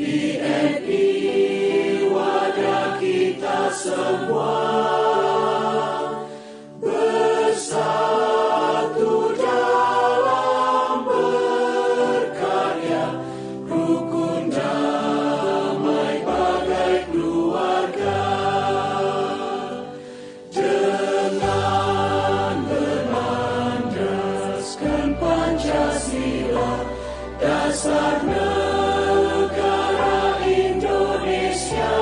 INI wadah kita semua, bersatu dalam berkarya, rukun damai bagai keluarga, dengan berlandaskan Pancasila, dasar negara Indonesia.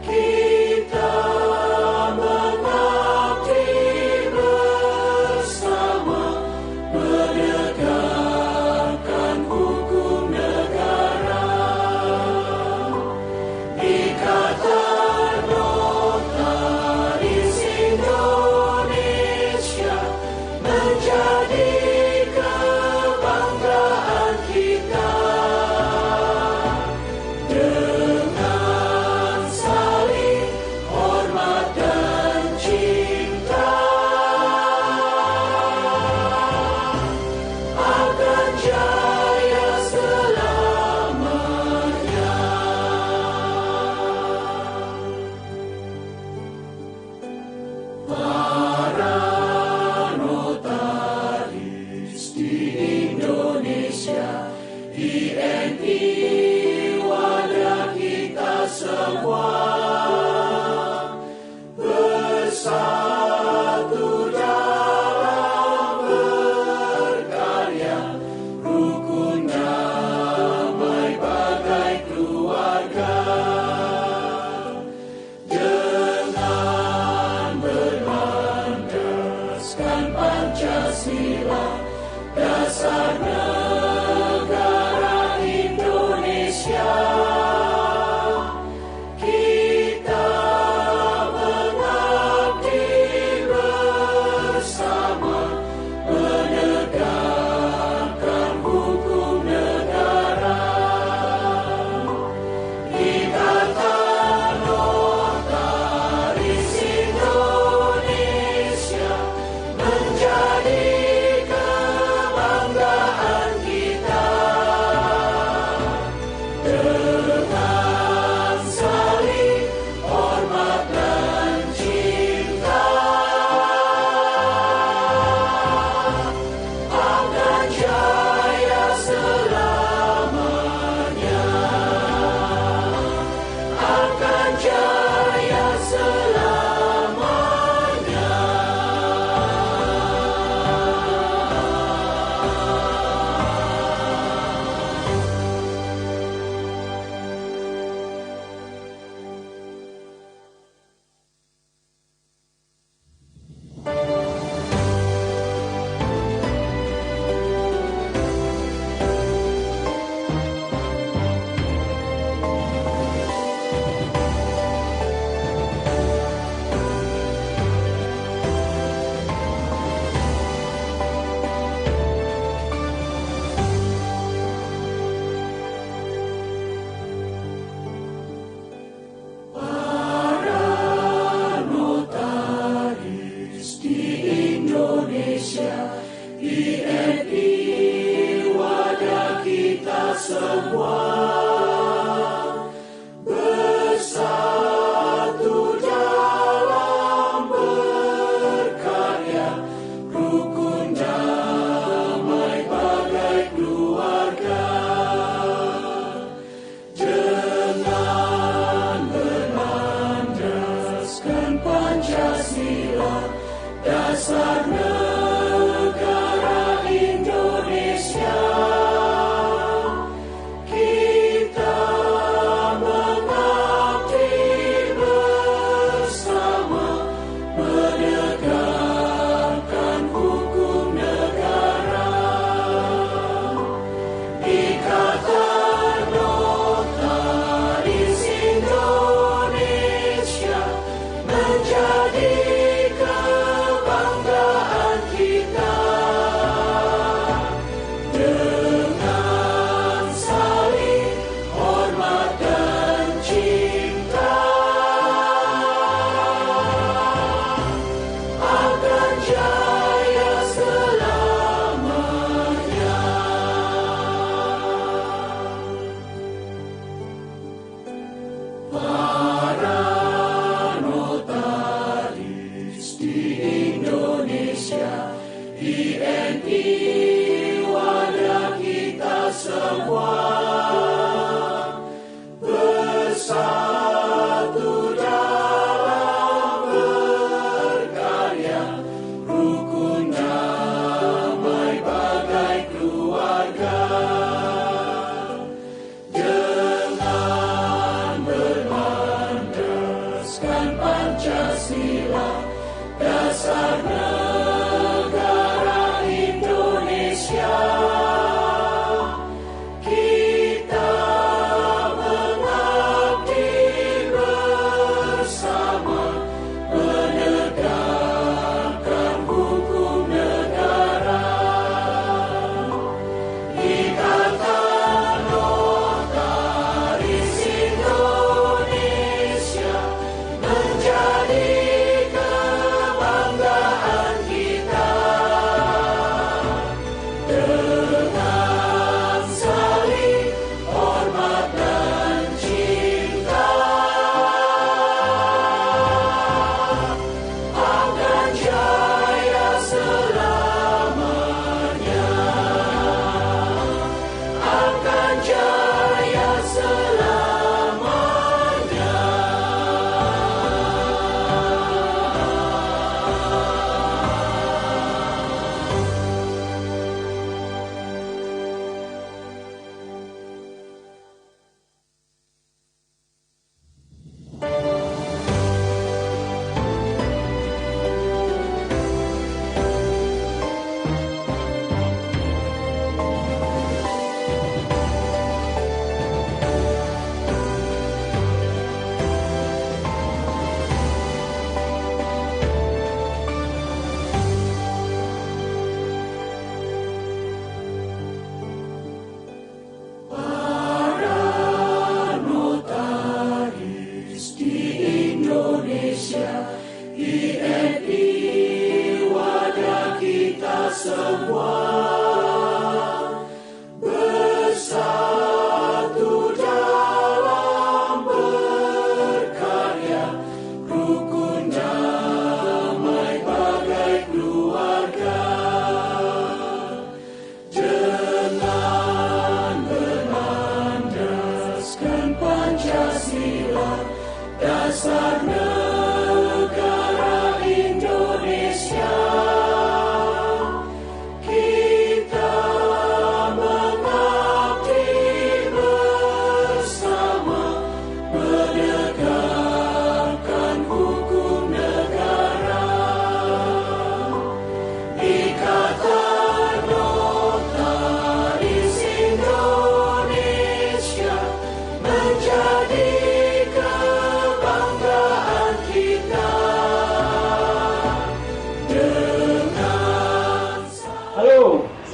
Kita mengabdi bersama, menegakkan hukum negara. Ikatan Notaris Indonesia menjadi kebanggaan kita. Dengan saling hormat dan cinta, akan jaya selamanya. Para notaris di Indonesia, INI wadah kita semua, bersatu dalam berkarya, rukun damai bagai keluarga, dengan berlandaskan Pancasila, dasar negara Indonesia. Kita mengabdi bersama, menegakkan hukum negara. Ikatan Notaris Indonesia menjadi kebanggaan kita. Dengan saling hormat dan cinta, akan jaya selamanya. Akan jaya selamanya. Para notaris di Indonesia, INI wadah kita semua, bersatu dalam berkarya, rukun damai bagai keluarga, dengan berlandaskan Pancasila, dasar negara Indonesia. Kita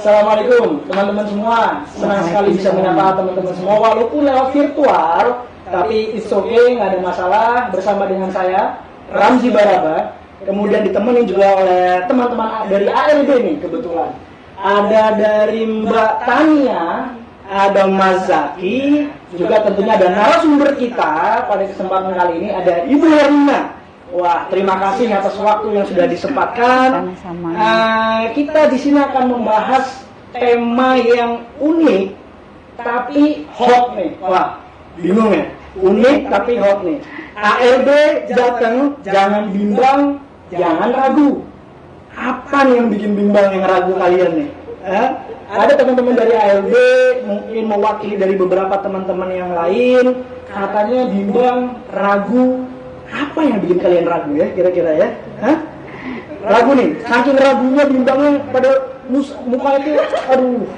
Assalamualaikum teman-teman semua. Senang sekali bisa menyapa teman-teman semua walaupun lewat virtual, tapi it's okay, nggak ada masalah. Bersama dengan saya Ramzi Baraba, kemudian ditemenin juga oleh teman-teman dari ALB nih kebetulan. Ada dari Mbak Tania, ada Mas Zaki, juga tentunya ada narasumber kita pada kesempatan kali ini ada Ibu Herlina. Wah, terima kasih atas waktu yang sudah disempatkan. Sama-sama. Kita di sini akan membahas tema yang unik tapi hot nih. Wah, bingung ya? Unik tapi hot nih. ALB Jateng, jangan bimbang, jangan ragu. Apa nih yang bikin bimbang, yang ragu kalian nih? Ada teman-teman dari ALB, mungkin mewakili dari beberapa teman-teman yang lain, katanya bimbang, ragu. Apa yang bikin kalian ragu ya, kira-kira ya? Ragu nih, saking ragunya bimbangnya pada muka itu, aduh.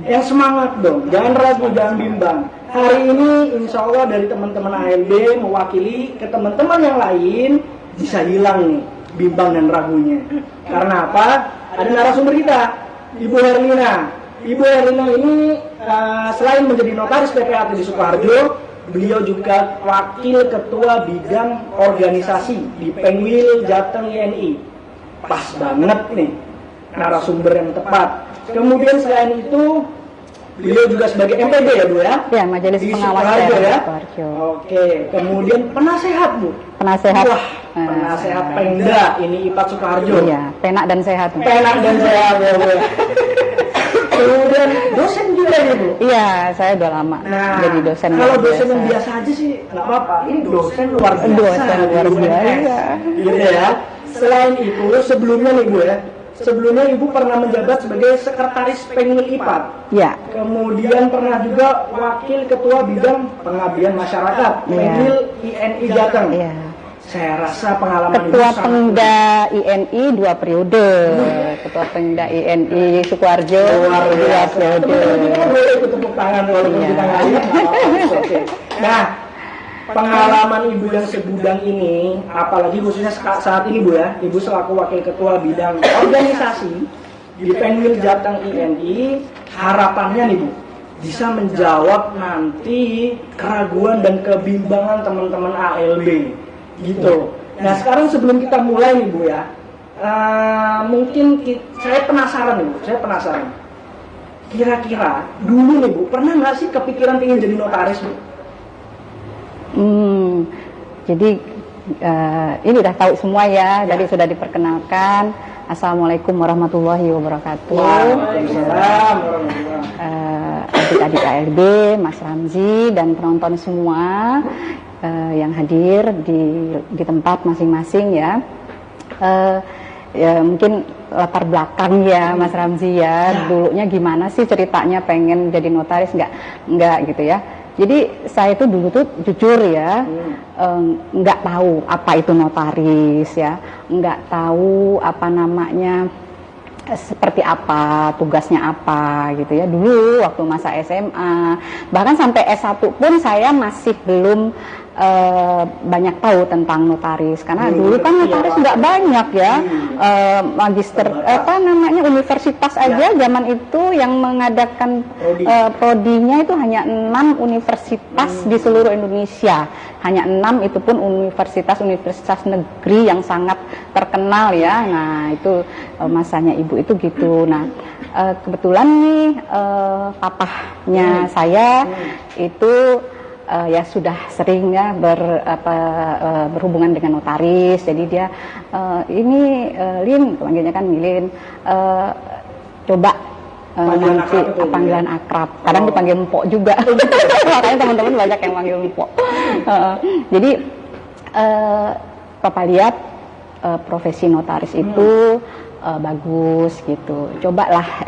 Yang semangat dong, jangan ragu, jangan bimbang. Hari ini insya Allah dari teman-teman ALB mewakili ke teman-teman yang lain bisa hilang nih bimbang dan ragunya. Karena apa? Ada narasumber kita, Ibu Herlina. Ibu Herlina ini selain menjadi notaris PPAT di Sukoharjo, beliau juga wakil ketua bidang organisasi di Penwil Jateng INI. Pas banget nih narasumber yang tepat. Kemudian selain itu beliau juga sebagai MPD ya Bu ya? Ya, Majelis di Pengawas Sukoharjo ya. Sukoharjo. Oke, kemudian penasehat Bu. Penasehat. Wah, penasehat Pemda ini IPAT Sukoharjo. Iya, penak dan sehat. Penak dan sehat ya Bu. Kemudian dosen juga ya Bu. Iya, saya udah lama jadi dosen. Kalau dosen yang biasa aja sih nggak apa-apa. Ini dosen luar biasa. Dosen luar biasa. Gitu ya. Selain itu sebelumnya nih Bu ya. Sebelumnya Ibu pernah menjabat sebagai sekretaris Penwil IPAT. Iya. Kemudian pernah juga wakil ketua bidang pengabdian masyarakat Penwil INI Jateng. Iya. Saya rasa pengalaman Ketua Ibu Pemda INI 2 periode. Ketua Pemda INI Sukoharjo 2 periode. Teman-teman boleh ikut tepuk tangan walaupun Iya. kita nggak lihat. Oke. Nah, pengalaman Ibu yang segudang ini, apalagi khususnya saat ini Bu ya, Ibu selaku wakil ketua bidang organisasi di Penwil Jateng INI, harapannya nih Bu, bisa menjawab nanti keraguan dan kebimbangan teman-teman ALB gitu. Nah sekarang sebelum kita mulai nih Bu ya, mungkin saya penasaran nih Bu, saya penasaran. Kira-kira dulu nih Bu, pernah nggak sih kepikiran ingin jadi notaris Bu? Jadi ini udah tahu semua ya. Jadi sudah diperkenalkan. Assalamualaikum warahmatullahi wabarakatuh. Waalaikumsalam. Adik-adik ALB, Mas Ramzi dan penonton semua yang hadir di tempat masing-masing ya. Ya mungkin latar belakang ya Mas Ramzi ya. Dulunya gimana sih ceritanya pengen jadi notaris? Enggak gitu ya. Jadi saya itu dulu tuh jujur ya, nggak tahu apa itu notaris ya, nggak tahu apa namanya, seperti apa, tugasnya apa gitu ya. Dulu waktu masa SMA, bahkan sampai S1 pun saya masih belum banyak tahu tentang notaris, karena dulu kan notaris nggak banyak ya. Magister apa namanya, universitas aja zaman itu yang mengadakan prodinya itu hanya 6 universitas di seluruh Indonesia, hanya 6, itu pun universitas negeri yang sangat terkenal ya. Nah itu masanya ibu itu gitu. Nah kebetulan nih papahnya saya itu ya sudah sering ya berhubungan dengan notaris. Jadi dia ini Lin, panggilnya kan Milin, coba nanti panggilan akrab. Kadang dipanggil Mpok juga. Makanya teman-teman banyak yang panggil Mpok. Jadi Papa lihat profesi notaris itu bagus gitu. Cobalah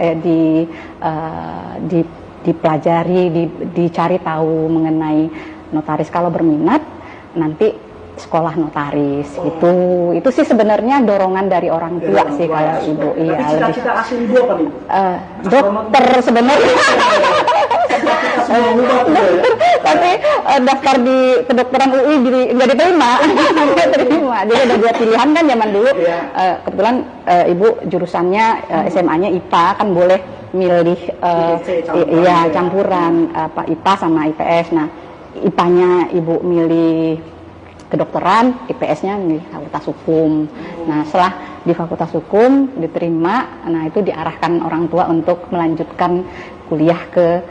dipelajari, dicari tahu mengenai notaris. Kalau berminat nanti sekolah notaris gitu. Itu sih sebenarnya dorongan dari orang tua sih kalau ibu. Iya. Tapi cita-cita asli ibu apa nih? Dokter sebenarnya. Tapi daftar di kedokteran UI nggak diterima. Nggak terima. Jadi ada 2 pilihan kan zaman dulu. Kebetulan ibu jurusannya SMA-nya IPA, kan boleh milih campuran IPA sama IPS. Nah, IPA-nya ibu milih kedokteran, IPS-nya milih fakultas hukum. Nah, setelah di fakultas hukum diterima, nah itu diarahkan orang tua untuk melanjutkan kuliah ke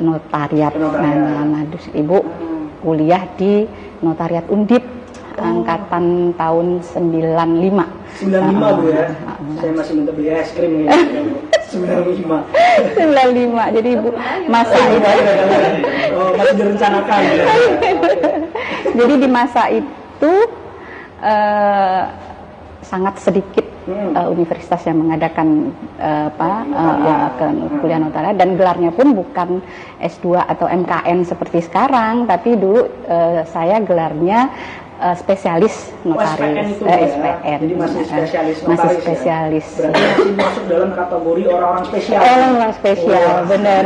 notariat. Nah, ibu kuliah di notariat Undip angkatan tahun 95. 95 Bu ya. Saya masih minta beli es krim nih. 95. 95. Jadi ibu masa itu masih direncanakan. Jadi di masa itu sangat sedikit universitas yang mengadakan kuliah notariat, dan gelarnya pun bukan S2 atau MKN seperti sekarang, tapi dulu saya gelarnya spesialis notaris. SPN. Jadi masih spesialis notaris. Masih spesialis. Ya? Berarti masih masuk dalam kategori orang-orang spesial. Orang-orang spesial, benar.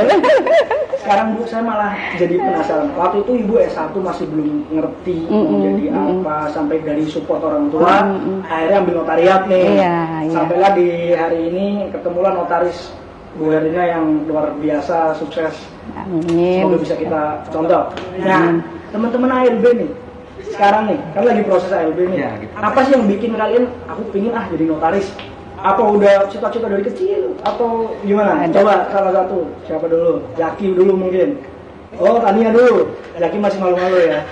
Sekarang Bu, saya malah jadi penasaran. Waktu itu Ibu S1 masih belum ngerti mau jadi apa, sampai dari support orang tua, akhirnya ambil notariat nih. Sampailah di hari ini ketemulah notaris Bu Herlina yang luar biasa, sukses. Amin. Semoga bisa kita contoh. Nah, teman-teman ALB nih, sekarang nih, kan lagi proses ALB nih. Gitu. Apa sih yang bikin kalian, aku pingin jadi notaris? Apa udah cita-cita dari kecil atau gimana? Coba salah satu, siapa dulu? Zaki dulu mungkin. Oh, Tania dulu. Zaki masih malu-malu ya.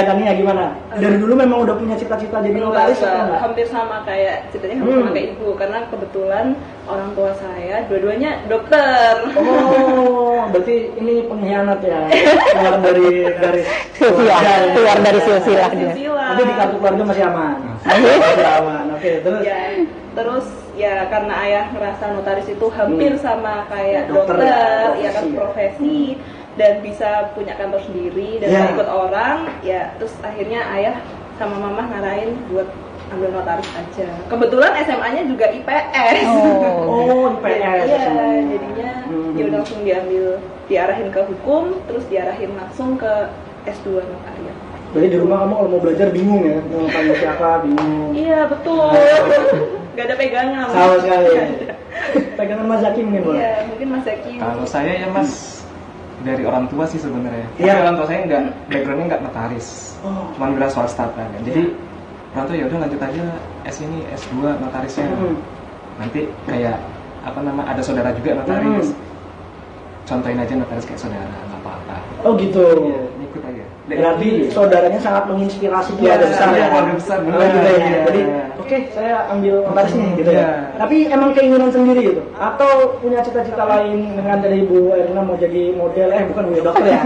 Tania gimana? Dari dulu memang udah punya cita-cita jadi notaris atau enggak? Hampir sama kayak ceritanya, hampir sama kayak ibu, karena kebetulan orang tua saya dua-duanya dokter. Oh, berarti ini pengkhianat ya. Keluar dari garis keluar dari silsilah dia. Tapi di kartu keluarga masih aman. Masih aman. Oke, terus terus ya karena ayah ngerasa notaris itu hampir sama kayak dokter ya kan, profesi, dan bisa punya kantor sendiri dan gak ikut orang, ya terus akhirnya ayah sama mama ngarahin buat ambil notaris aja. Kebetulan SMA-nya juga IPS. Oh, IPS. Iya, jadinya ya udah langsung diarahin ke hukum, terus diarahin langsung ke S2 notariat. Jadi di rumah kamu kalau mau belajar bingung ya, mau tanya siapa bingung. Iya betul. Gak ada pegangan. Sama sekali. Pegangan Mas Zaki mungkin boleh. Iya, mungkin Mas Zaki. Kalau saya ya Mas, dari orang tua sih sebenarnya. Iya. Orang tua saya backgroundnya nggak notaris, cuma wira swasta kan. Jadi orang tua ya udah lanjut aja S2 notarisnya. Nanti kayak ada saudara juga notaris. Contohin aja notaris kayak saudara, nggak apa-apa. Oh gitu. Ya, ikut aja. Berarti saudaranya sangat menginspirasi keluarga besar ya. Keluarga besar. Jadi oke, saya ambil notaris nih gitu ya. Tapi emang keinginan sendiri gitu, atau punya cita-cita lain dengan dari Bu Herlina mau jadi model? Bukan Bu, dokter ya.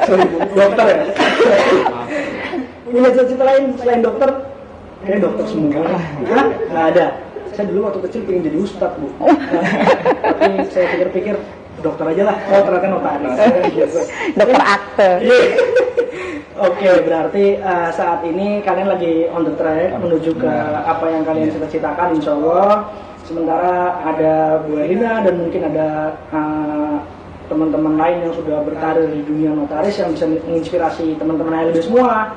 Sorry Bu, dokter ya. Punya cita-cita lain selain dokter? Kayak dokter semua. Nggak ada. Saya dulu waktu kecil pengen jadi ustadz Bu. Tapi saya pikir-pikir dokter aja lah. Oh ternyata notaris. Dokter akte. Oke, berarti saat ini kalian lagi on the track menuju ke apa yang kalian cita-citakan, insya Allah. Sementara ada Bu Herlina dan mungkin ada teman-teman lain yang sudah berkarir di dunia notaris yang bisa menginspirasi teman-teman ALB semua.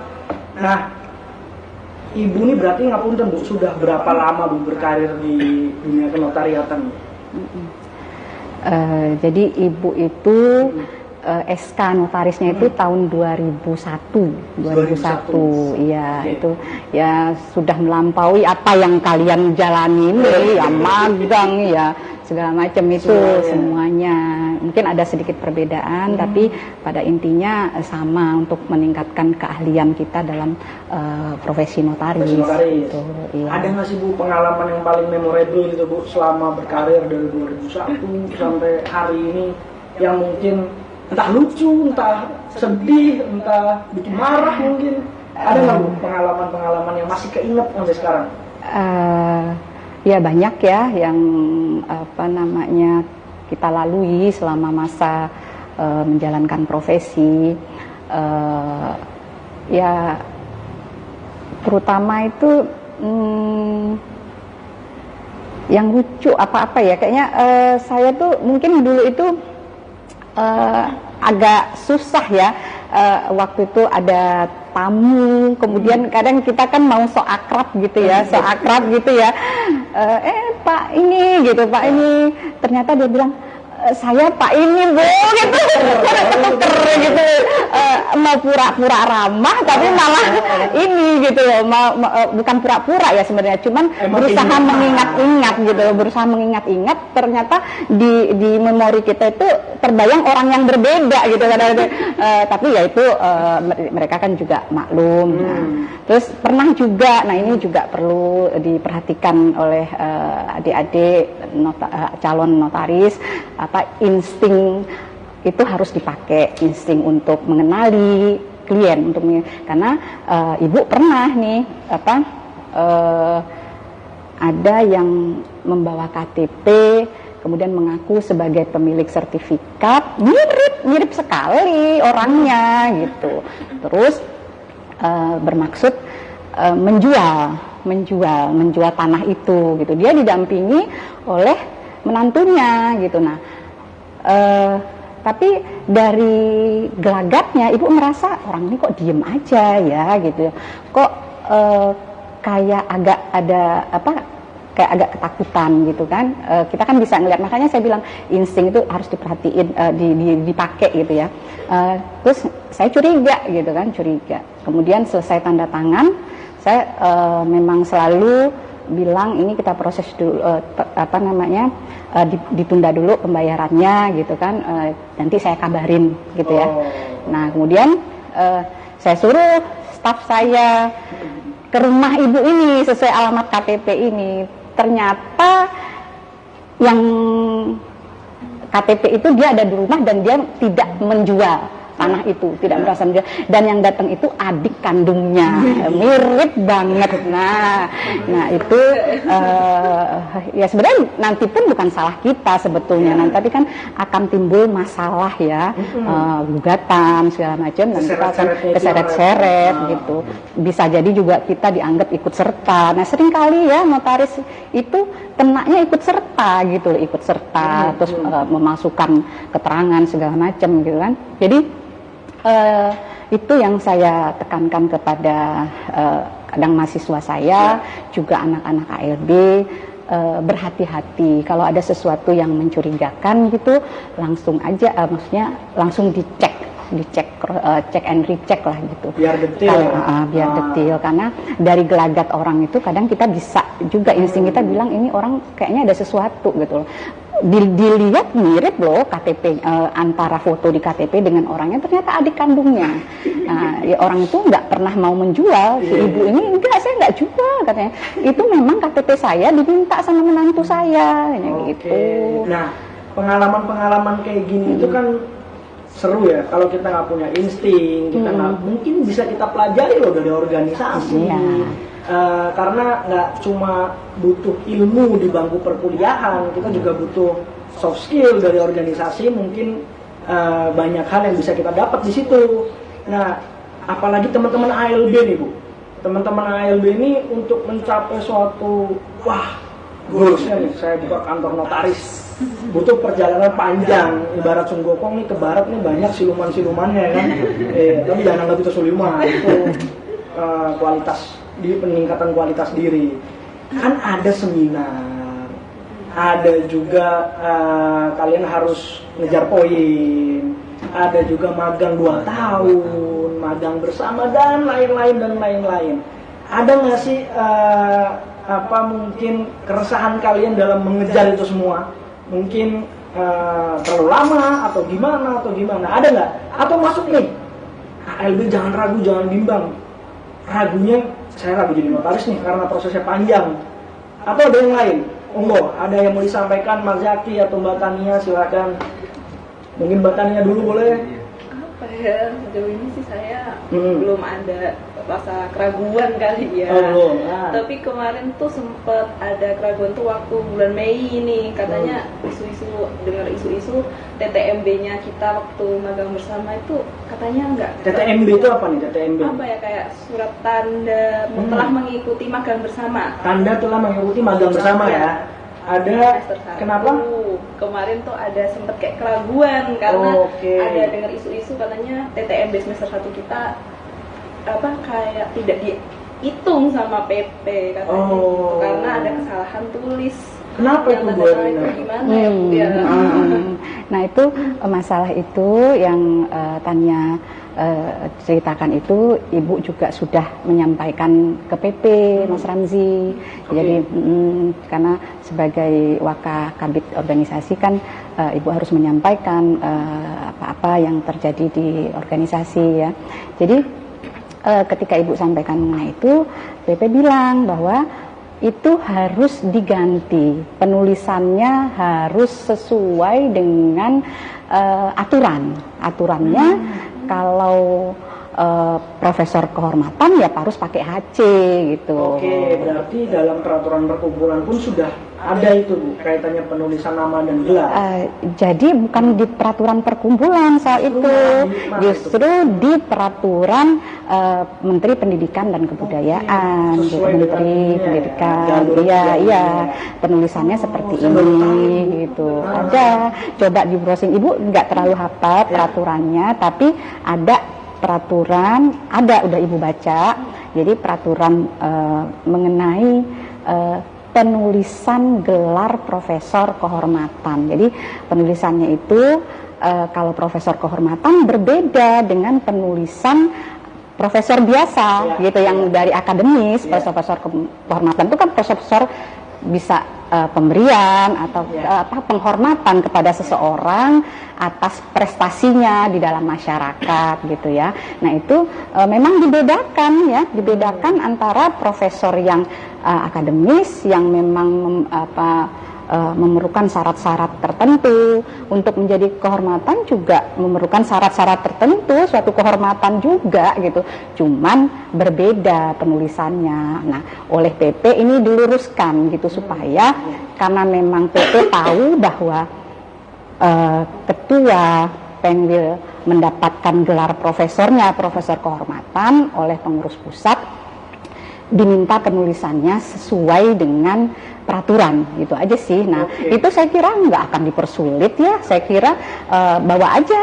Nah, Ibu ini berarti ngapunten Bu, sudah berapa lama Bu berkarir di dunia kenotariatan? Jadi Ibu itu SK notarisnya itu tahun 2001. Iya, itu ya sudah melampaui apa yang kalian jalani ini, ya magang ya segala macam itu semuanya. Mungkin ada sedikit perbedaan, tapi pada intinya sama untuk meningkatkan keahlian kita dalam profesi notaris. Gitu, iya. Ada nggak sih Bu pengalaman yang paling memorable gitu Bu selama berkarir dari 2001 sampai hari ini yang mungkin entah lucu, entah sedih, entah bikin marah mungkin? Ada nggak Bu pengalaman-pengalaman yang masih keinget sampai sekarang? Ya banyak ya yang kita lalui selama masa menjalankan profesi. Ya terutama itu yang lucu apa-apa ya, kayaknya saya tuh mungkin dulu itu agak susah ya. Waktu itu ada tamu, kemudian kadang kita kan mau so akrab gitu ya, Pak ini gitu, Pak ini, ternyata dia bilang saya Pak ini Bu gitu, gitu, mau pura-pura ramah tapi malah ini gitu loh, bukan pura-pura ya sebenarnya, cuman berusaha mengingat-ingat gitu, ternyata di memori kita itu terbayang orang yang berbeda gitu kan, tapi ya itu mereka kan juga maklum. Nah, terus pernah juga, nah ini juga perlu diperhatikan oleh adik-adik calon notaris, insting itu harus dipakai, insting untuk mengenali klien, karena ibu pernah nih ada yang membawa KTP kemudian mengaku sebagai pemilik sertifikat, mirip sekali orangnya gitu, terus bermaksud menjual tanah itu gitu, dia didampingi oleh menantunya gitu. Nah, tapi dari gelagatnya ibu merasa orang ini kok diem aja ya gitu, kok kayak agak ada kayak agak ketakutan gitu kan. Kita kan bisa ngeliat, makanya saya bilang insting itu harus diperhatiin, dipakai gitu ya. Terus saya curiga gitu kan, kemudian selesai tanda tangan, saya memang selalu bilang ini kita proses dulu, ditunda dulu pembayarannya gitu kan, nanti saya kabarin gitu ya. Nah kemudian saya suruh staf saya ke rumah ibu ini sesuai alamat KTP ini. Ternyata yang KTP itu dia ada di rumah dan dia tidak menjual tanah itu, tidak merasa menjual, dan yang datang itu adik kandungnya, mirip banget. Nah itu ya sebenarnya nanti pun bukan salah kita sebetulnya, nanti tapi kan akan timbul masalah ya, gugatan segala macam, dan kita akan keseret-seret gitu. Bisa jadi juga kita dianggap ikut serta. Nah seringkali ya notaris itu kenanya ikut serta gitu, terus memasukkan keterangan segala macam gitu kan. Jadi itu yang saya tekankan kepada kadang mahasiswa saya, juga anak-anak ALB, berhati-hati kalau ada sesuatu yang mencurigakan gitu, langsung aja, maksudnya langsung dicek, check and recheck lah gitu. Biar detail. Biar detail, karena dari gelagat orang itu kadang kita bisa juga insting kita bilang ini orang kayaknya ada sesuatu gitu. Dilihat mirip loh KTP, antara foto di KTP dengan orangnya ternyata adik kandungnya. Nah, ya orang itu nggak pernah mau menjual, si ibu ini enggak, saya nggak jual katanya. Itu memang KTP saya diminta sama menantu saya, gitu. Nah, pengalaman-pengalaman kayak gini itu kan seru ya. Kalau kita nggak punya insting, kita nggak mungkin bisa kita pelajari loh dari organisasi. Karena nggak cuma butuh ilmu di bangku perkuliahan, kita juga butuh soft skill dari organisasi. Mungkin banyak hal yang bisa kita dapat di situ. Nah, apalagi teman-teman ALB nih Bu, teman-teman ALB ini untuk mencapai suatu goalsnya nih, saya buka kantor notaris, butuh perjalanan panjang. Ibarat Sunggokong nih ke barat nih banyak siluman-silumannya kan. Tapi jangan anggap itu siluman, itu kualitas, di peningkatan kualitas diri. Kan ada seminar, ada juga kalian harus ngejar poin, ada juga magang 2 tahun, magang bersama dan lain-lain. Ada nggak sih mungkin keresahan kalian dalam mengejar itu semua? Mungkin terlalu lama atau gimana? Ada nggak? Atau masuk nih, ALB jangan ragu, jangan bimbang. Ragunya saya ragu jadi notaris nih karena prosesnya panjang. Atau ada yang lain? Ada yang mau disampaikan Mas Zaki atau Mbak Tania, silakan. Mungkin Mbak Tania dulu boleh. Apa ya, sejauh ini sih saya belum ada rasa keraguan kali ya. Tapi kemarin tuh sempet ada keraguan tuh waktu bulan Mei ini, katanya dengar isu TTMB-nya kita waktu magang bersama itu katanya enggak. TTMB itu apa nih TTMB? Apa ya, kayak surat tanda telah mengikuti magang bersama. Tanda telah mengikuti magang bersama ya. Ada kenapa? kemarin tuh ada sempet kayak keraguan karena ada dengar isu-isu katanya TTMB semester 1 kita apa kayak tidak dihitung sama PP katanya gitu, karena ada kesalahan tulis. Kenapa itu Bu Erlina? Gimana ya Bu ya? Nah itu masalah itu yang Tania ceritakan itu Ibu juga sudah menyampaikan ke PP Mas Ramzi. Jadi karena sebagai Wakakabid organisasi kan Ibu harus menyampaikan apa-apa yang terjadi di organisasi ya. Jadi ketika Ibu sampaikan mengenai itu, PP bilang bahwa itu harus diganti, penulisannya harus sesuai dengan aturannya. Kalau profesor kehormatan ya harus pakai HC gitu. Oke, berarti dalam peraturan perkumpulan pun sudah ada itu Bu, kaitannya penulisan nama dan gelar. Jadi bukan di peraturan perkumpulan soal itu, justru di peraturan Menteri Pendidikan dan Kebudayaan, gitu. Menteri Pendidikan, iya, penulisannya seperti ini, gitu. Ada, coba di browsing, Ibu nggak terlalu hafal peraturannya, tapi ada peraturan, udah Ibu baca, jadi peraturan mengenai penulisan gelar profesor kehormatan. Jadi penulisannya itu kalau profesor kehormatan berbeda dengan penulisan profesor biasa, gitu, yang dari akademis. Profesor kehormatan itu kan profesor bisa pemberian atau penghormatan kepada seseorang atas prestasinya di dalam masyarakat, gitu ya. Nah itu memang dibedakan antara profesor yang akademis yang memang memerlukan syarat-syarat tertentu untuk menjadi kehormatan, juga memerlukan syarat-syarat tertentu, suatu kehormatan juga gitu, cuman berbeda penulisannya. Nah oleh PP ini diluruskan gitu, supaya karena memang PP tahu bahwa ketua pengen mendapatkan gelar profesornya, profesor kehormatan, oleh pengurus pusat diminta penulisannya sesuai dengan peraturan, gitu aja sih. Nah itu saya kira nggak akan dipersulit ya, saya kira bawa aja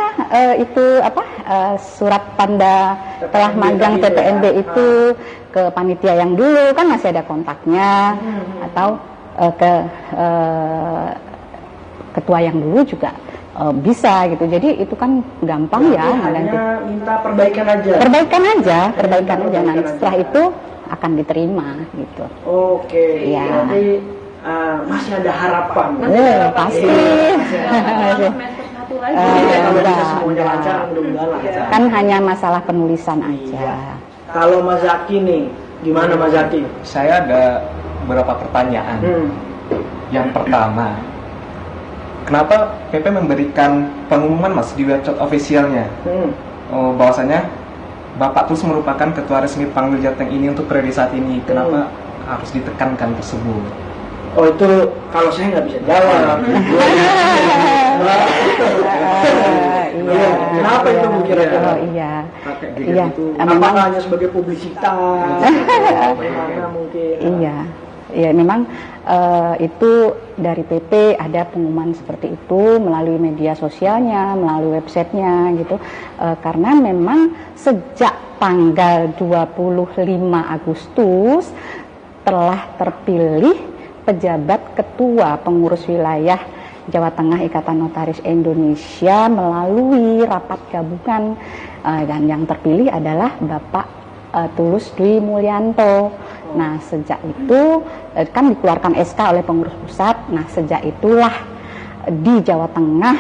surat tanda telah magang TTMB itu ke panitia yang dulu, kan masih ada kontaknya, atau ke ketua yang dulu juga bisa gitu. Jadi itu kan gampang. Berarti ya, hanya minta perbaikan aja. Perbaikan aja. Nah setelah itu akan diterima gitu. Oke. Ya. Jadi masih ada harapan. Pasti. Semuanya lancar, mudah-mudahan lancar. Kan hanya masalah penulisan aja. Kalau Mas Zaki nih, gimana Mas Zaki? Saya ada beberapa pertanyaan. Yang pertama, kenapa PP memberikan pengumuman Mas di website officialnya bahwasanya Bapak Tulus merupakan ketua resmi Panwil Jateng ini untuk periode saat ini? Kenapa harus ditekankan tersebut? Oh itu kalau saya nggak bisa jawab. Kenapa itu Bu kira-kira? Iya. Apakah hanya sebagai publisitas? Bagaimana mungkin? Iya, memang itu dari PP ada pengumuman seperti itu melalui media sosialnya, melalui websitenya gitu. Karena memang sejak tanggal 25 Agustus telah terpilih pejabat ketua pengurus wilayah Jawa Tengah Ikatan Notaris Indonesia melalui rapat gabungan, dan yang terpilih adalah Bapak Tulus Dwi Mulyanto. Nah sejak itu kan dikeluarkan SK oleh pengurus pusat. Nah sejak itulah di Jawa Tengah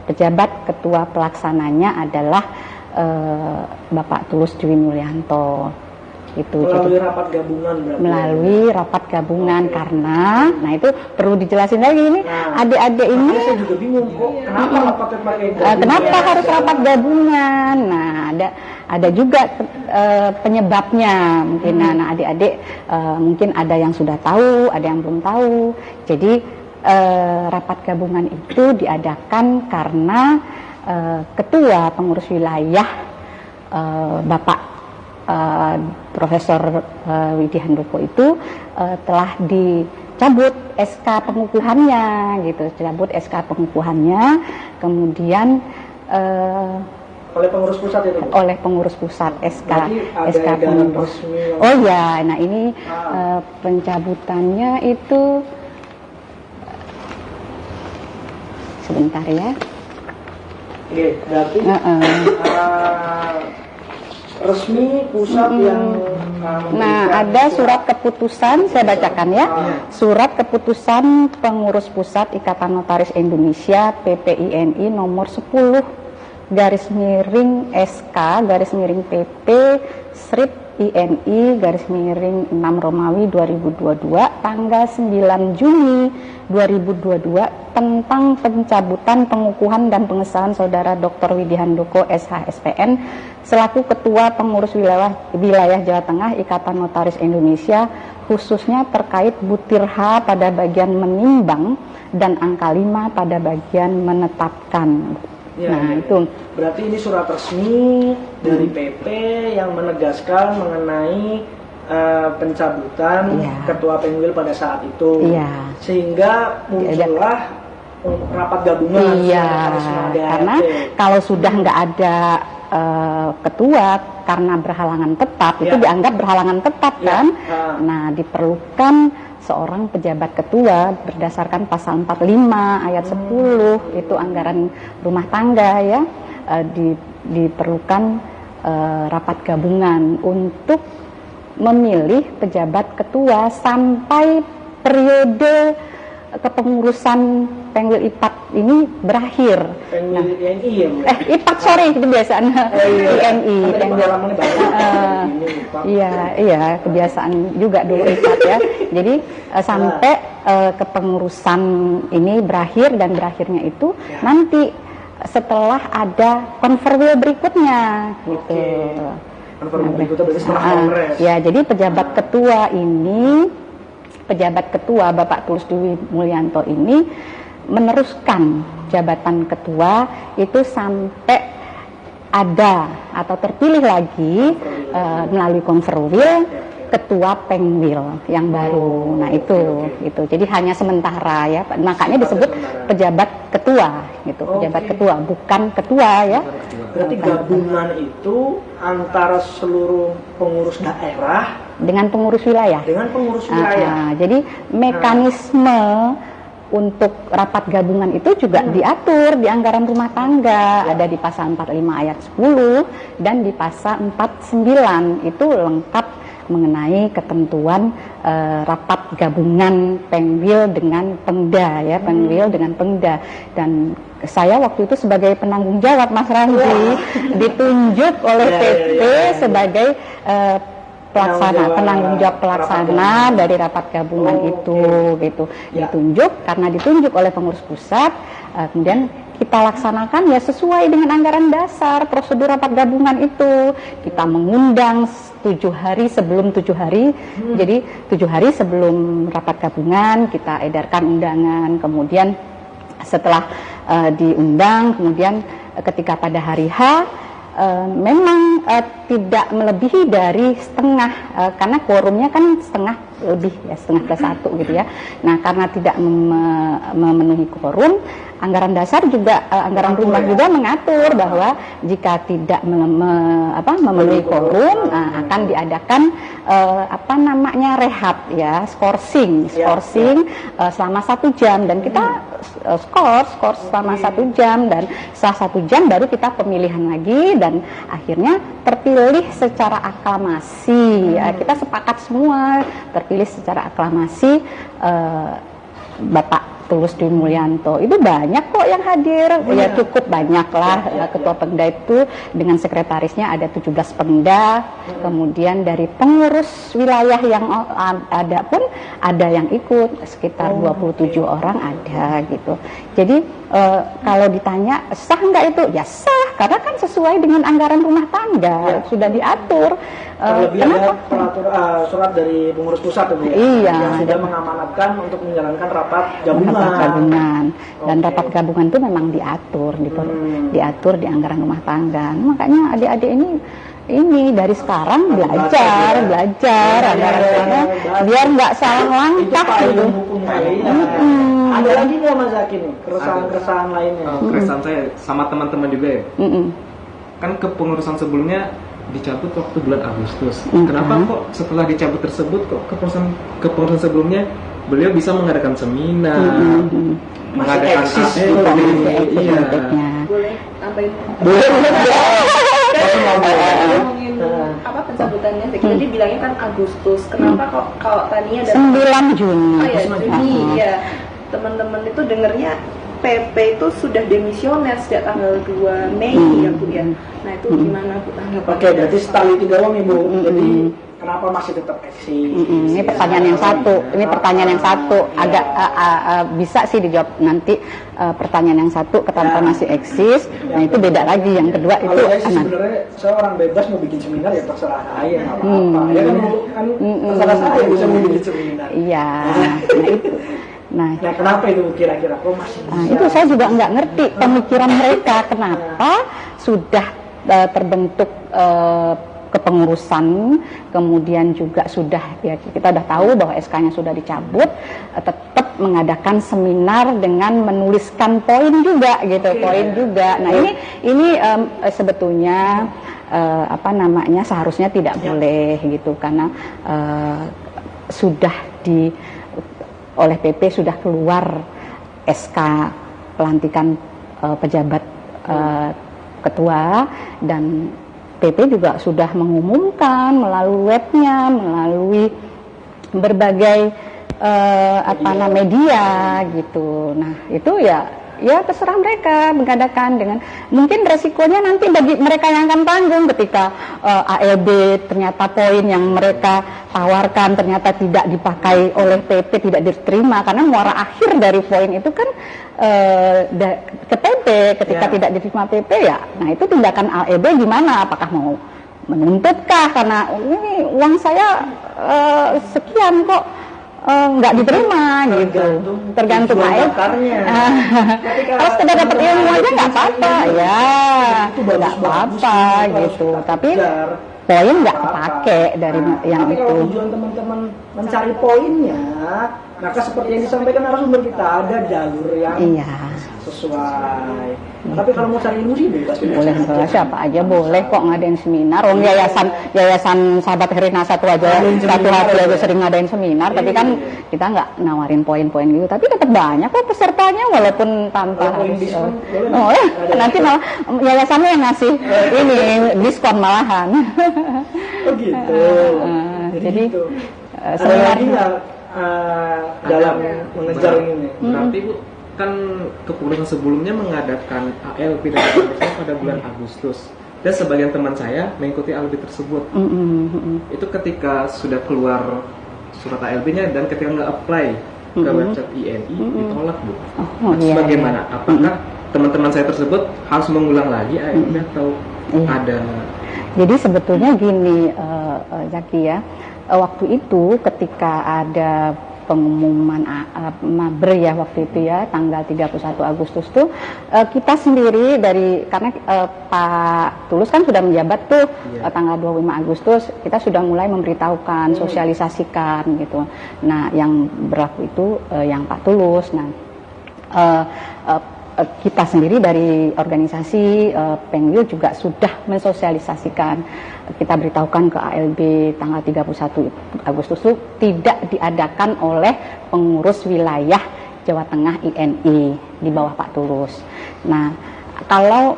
pejabat ketua pelaksananya adalah Bapak Tulus Dwi Mulyanto. Itu melalui rapat gabungan berarti. Melalui rapat gabungan. Karena nah itu perlu dijelasin lagi ini, adik-adik ini saya juga bingung kok kenapa rapatnya pakai gabungan. Kenapa harus rapat gabungan? Nah ada juga penyebabnya mungkin. Nah adik-adik mungkin ada yang sudah tahu, ada yang belum tahu. Jadi rapat gabungan itu diadakan karena ketua pengurus wilayah Bapak Profesor Widi Handoko itu telah dicabut SK pengukuhannya gitu, cabut SK pengukuhannya, kemudian oleh pengurus pusat itu? Oleh pengurus pusat SK pengurus. Resmi. Oh ya, nah ini pencabutannya itu sebentar ya. Oke, berarti resmi pusat yang nah, ada surat keputusan, saya bacakan ya. Surat keputusan pengurus pusat Ikatan Notaris Indonesia PPINI nomor 10 garis miring SK garis miring PP strip INI garis miring 6 Romawi 2022 tanggal 9 Juni 2022 tentang pencabutan pengukuhan dan pengesahan Saudara Dr. Widi Handoko SH SPN selaku Ketua Pengurus Wilayah Jawa Tengah Ikatan Notaris Indonesia khususnya terkait butir H pada bagian menimbang dan angka 5 pada bagian menetapkan. Ya, nah itu berarti ini surat resmi dari PP yang menegaskan mengenai pencabutan ketua Pengwil pada saat itu, sehingga muncullah rapat gabungan. Karena kalau sudah nggak ada ketua karena berhalangan tetap itu dianggap berhalangan tetap kan. Nah diperlukan seorang pejabat ketua berdasarkan pasal 45 ayat 10 itu anggaran rumah tangga ya, diperlukan rapat gabungan untuk memilih pejabat ketua sampai periode kepengurusan Pengwil IPAT ini berakhir. Pengwil INI ya? IPAT sorry kebiasaan INI. Iya kebiasaan juga dulu IPAT ya. Jadi sampai kepengurusan ini berakhir dan berakhirnya itu nanti setelah ada konferwil berikutnya gitu. Konferwil berikutnya berarti setelah kongres. Ya jadi pejabat ketua Bapak Tulus Dwi Mulyanto ini meneruskan jabatan ketua itu sampai ada atau terpilih lagi melalui konferwil ketua Pengwil yang baru. Nah itu. Jadi hanya sementara ya. Makanya disebut pejabat ketua gitu. Pejabat ketua bukan ketua ya. Berarti gabungan itu antara seluruh pengurus daerah dengan pengurus wilayah. Jadi mekanisme untuk rapat gabungan itu juga diatur di anggaran rumah tangga, ada di pasal 45 ayat 10 dan di pasal 49 itu lengkap mengenai ketentuan rapat gabungan Pengwil dengan Pengda ya, Pengwil dengan Pengda. Dan saya waktu itu sebagai penanggung jawab Mas Ramzi ditunjuk oleh PP sebagai penanggung jawab pelaksana dari rapat gabungan itu gitu. Ditunjuk oleh pengurus pusat, kemudian kita laksanakan ya sesuai dengan anggaran dasar prosedur rapat gabungan itu. Kita mengundang 7 hari sebelum 7 hari. Jadi 7 hari sebelum rapat gabungan kita edarkan undangan, kemudian setelah diundang, kemudian ketika pada hari H memang tidak melebihi dari setengah, karena quorumnya kan setengah lebih ya, setengah plus 1 gitu ya. Nah karena tidak memenuhi quorum, anggaran dasar juga anggaran rumah juga mengatur bahwa jika tidak memenuhi quorum akan diadakan rehab ya, skorsing selama 1 jam, dan kita skor selama 1 jam, dan setelah 1 jam baru kita pemilihan lagi dan akhirnya terpilih secara aklamasi. Kita sepakat semua terpilih secara aklamasi Bapak Tulus Dwi Mulyanto. Itu banyak kok yang hadir, ya cukup banyak lah. Ketua Pengda itu dengan sekretarisnya ada 17 Pengda, kemudian dari pengurus wilayah yang ada pun ada yang ikut, sekitar 27 orang ada gitu. Jadi kalau ditanya sah nggak itu? Ya sah, karena kan sesuai dengan anggaran rumah tangga, sudah diatur. Terlebih ada surat dari pengurus pusat yang sudah mengamanatkan untuk menjalankan rapat gabungan. Dan rapat gabungan itu memang diatur di anggaran rumah tangga. Makanya adik-adik ini ini dari sekarang belajar agar biar nggak salah langkah gitu. Ada lagi nggak Mas Zaki nih keresahan lainnya? Keresahan saya sama teman-teman juga ya. Kan kepengurusan sebelumnya dicabut waktu bulan Agustus. Kenapa kok setelah dicabut tersebut kok kepengurusan sebelumnya beliau bisa mengadakan seminar, mengadakan Boleh tambahin. Ngomongin apa pencabutannya? Kita dia bilangnya kan Agustus. Kenapa kok kalau Tania ada 9 Juni. Oh ya, Juni ya. Teman-teman itu dengernya PP itu sudah demisioner sejak tanggal 2 Mei ya Bu ya. Nah itu gimana Bu tanggapannya? Oke, berarti setali itu doang Ibu. Jadi kenapa masih tetap eksis? Ini pertanyaan yang satu. Ini pertanyaan yang satu. Agak bisa sih dijawab nanti. Pertanyaan yang satu kenapa masih eksis. Nah itu beda lagi. Yang kedua itu kalau eksis sebenarnya saya orang bebas mau bikin seminar ya terserah saya apa-apa. Ya kan terserah saya bisa mau bikin seminar. Iya. Nah itu. Nah, kenapa itu kira-kira kok masih bisa? Nah, itu saya juga nggak ngerti pemikiran mereka kenapa sudah terbentuk kepengurusan, kemudian juga sudah ya kita udah tahu bahwa SK-nya sudah dicabut, tetap mengadakan seminar dengan menuliskan poin juga gitu, poin juga. Nah ini sebetulnya apa namanya seharusnya tidak boleh gitu karena sudah oleh PP sudah keluar SK pelantikan pejabat ketua dan PP juga sudah mengumumkan melalui webnya, melalui berbagai media gitu. Nah itu ya terserah mereka mengadakan dengan mungkin resikonya nanti bagi mereka yang akan tanggung ketika ALB ternyata poin yang mereka tawarkan ternyata tidak dipakai oleh PP, tidak diterima karena muara akhir dari poin itu kan ke PP ketika tidak diterima PP ya. Nah itu tindakan ALB gimana? Apakah mau menuntutkah karena ini uang saya sekian kok nggak diterima gitu, tergantung ALB. Kalau sudah dapat ilmu aja nggak apa-apa ya, nggak apa-apa gitu. Tapi poin nggak kepake dari yang tapi itu. Kalau tujuan teman-teman mencari poinnya, maka seperti yang disampaikan narasumber kita ada jalur yang sesuai. Tapi kalau mau cari ilmu sih bebas. Boleh siapa aja boleh kok ngadain seminar. Yayasan Sahabat Herina satu hati aja sering ngadain seminar. Tapi kan kita nggak nawarin poin-poin gitu. Tapi tetap banyak kok pesertanya walaupun tanpa harus. Nanti malah yayasannya yang ngasih ini diskon malahan. Oh gitu. Jadi seminar dalam mengejar ini. Berarti Bu kan kepengurusan sebelumnya mengadakan ALB pada bulan Agustus dan sebagian teman saya mengikuti ALB tersebut. Itu ketika sudah keluar surat ALB-nya dan ketika nggak apply ke website INI ditolak Bu. Bagaimana? Apakah teman-teman saya tersebut harus mengulang lagi ALB atau ada? Jadi sebetulnya gini Zaki ya, waktu itu ketika ada pengumuman Maber ya waktu itu ya tanggal 31 Agustus tuh kita sendiri karena Pak Tulus kan sudah menjabat tuh tanggal 25 Agustus kita sudah mulai memberitahukan sosialisasikan gitu. Nah yang berlaku itu yang Pak Tulus. Nah kita sendiri dari organisasi Pengwil juga sudah mensosialisasikan, kita beritahukan ke ALB tanggal 31 Agustus itu tidak diadakan oleh pengurus wilayah Jawa Tengah INI di bawah Pak Tulus. Nah kalau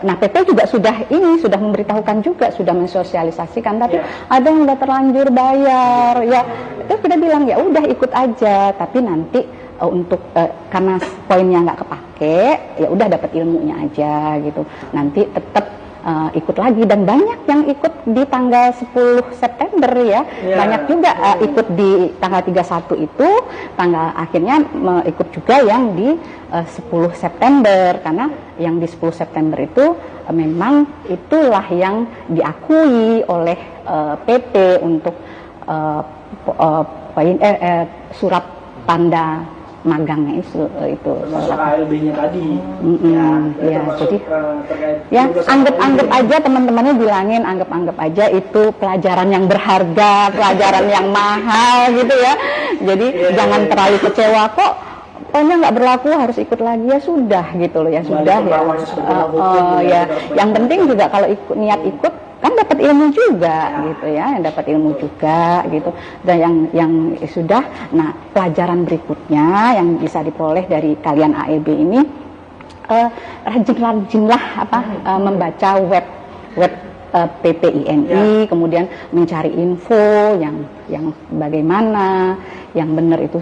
PP juga sudah memberitahukan juga, sudah mensosialisasikan, tapi ada yang udah terlanjur bayar ya itu kita bilang ya udah ikut aja, tapi nanti untuk karena poinnya nggak kepake ya udah dapat ilmunya aja gitu, nanti tetap ikut lagi. Dan banyak yang ikut di tanggal 10 September ya, banyak juga ikut di tanggal 31 itu, tanggal akhirnya ikut juga yang di 10 September karena yang di 10 September itu memang itulah yang diakui oleh PP untuk surat tanda magangnya itu Termasuk ALB-nya tadi. Ya, termasuk, jadi terkait ya tugas anggap ALB. aja teman-temannya bilangin anggap aja itu pelajaran yang berharga, pelajaran yang mahal gitu ya. Jadi jangan terlalu kecewa kok. Pokoknya nggak berlaku harus ikut lagi, ya sudah gitu loh, ya sudah ya. Ya, yang penting juga kalau niat ikut kan dapat ilmu juga gitu ya, dapat ilmu juga gitu. Dan yang sudah, nah pelajaran berikutnya yang bisa diperoleh dari kalian ALB ini, rajinlah membaca web PPINI, kemudian mencari info yang bagaimana, yang benar itu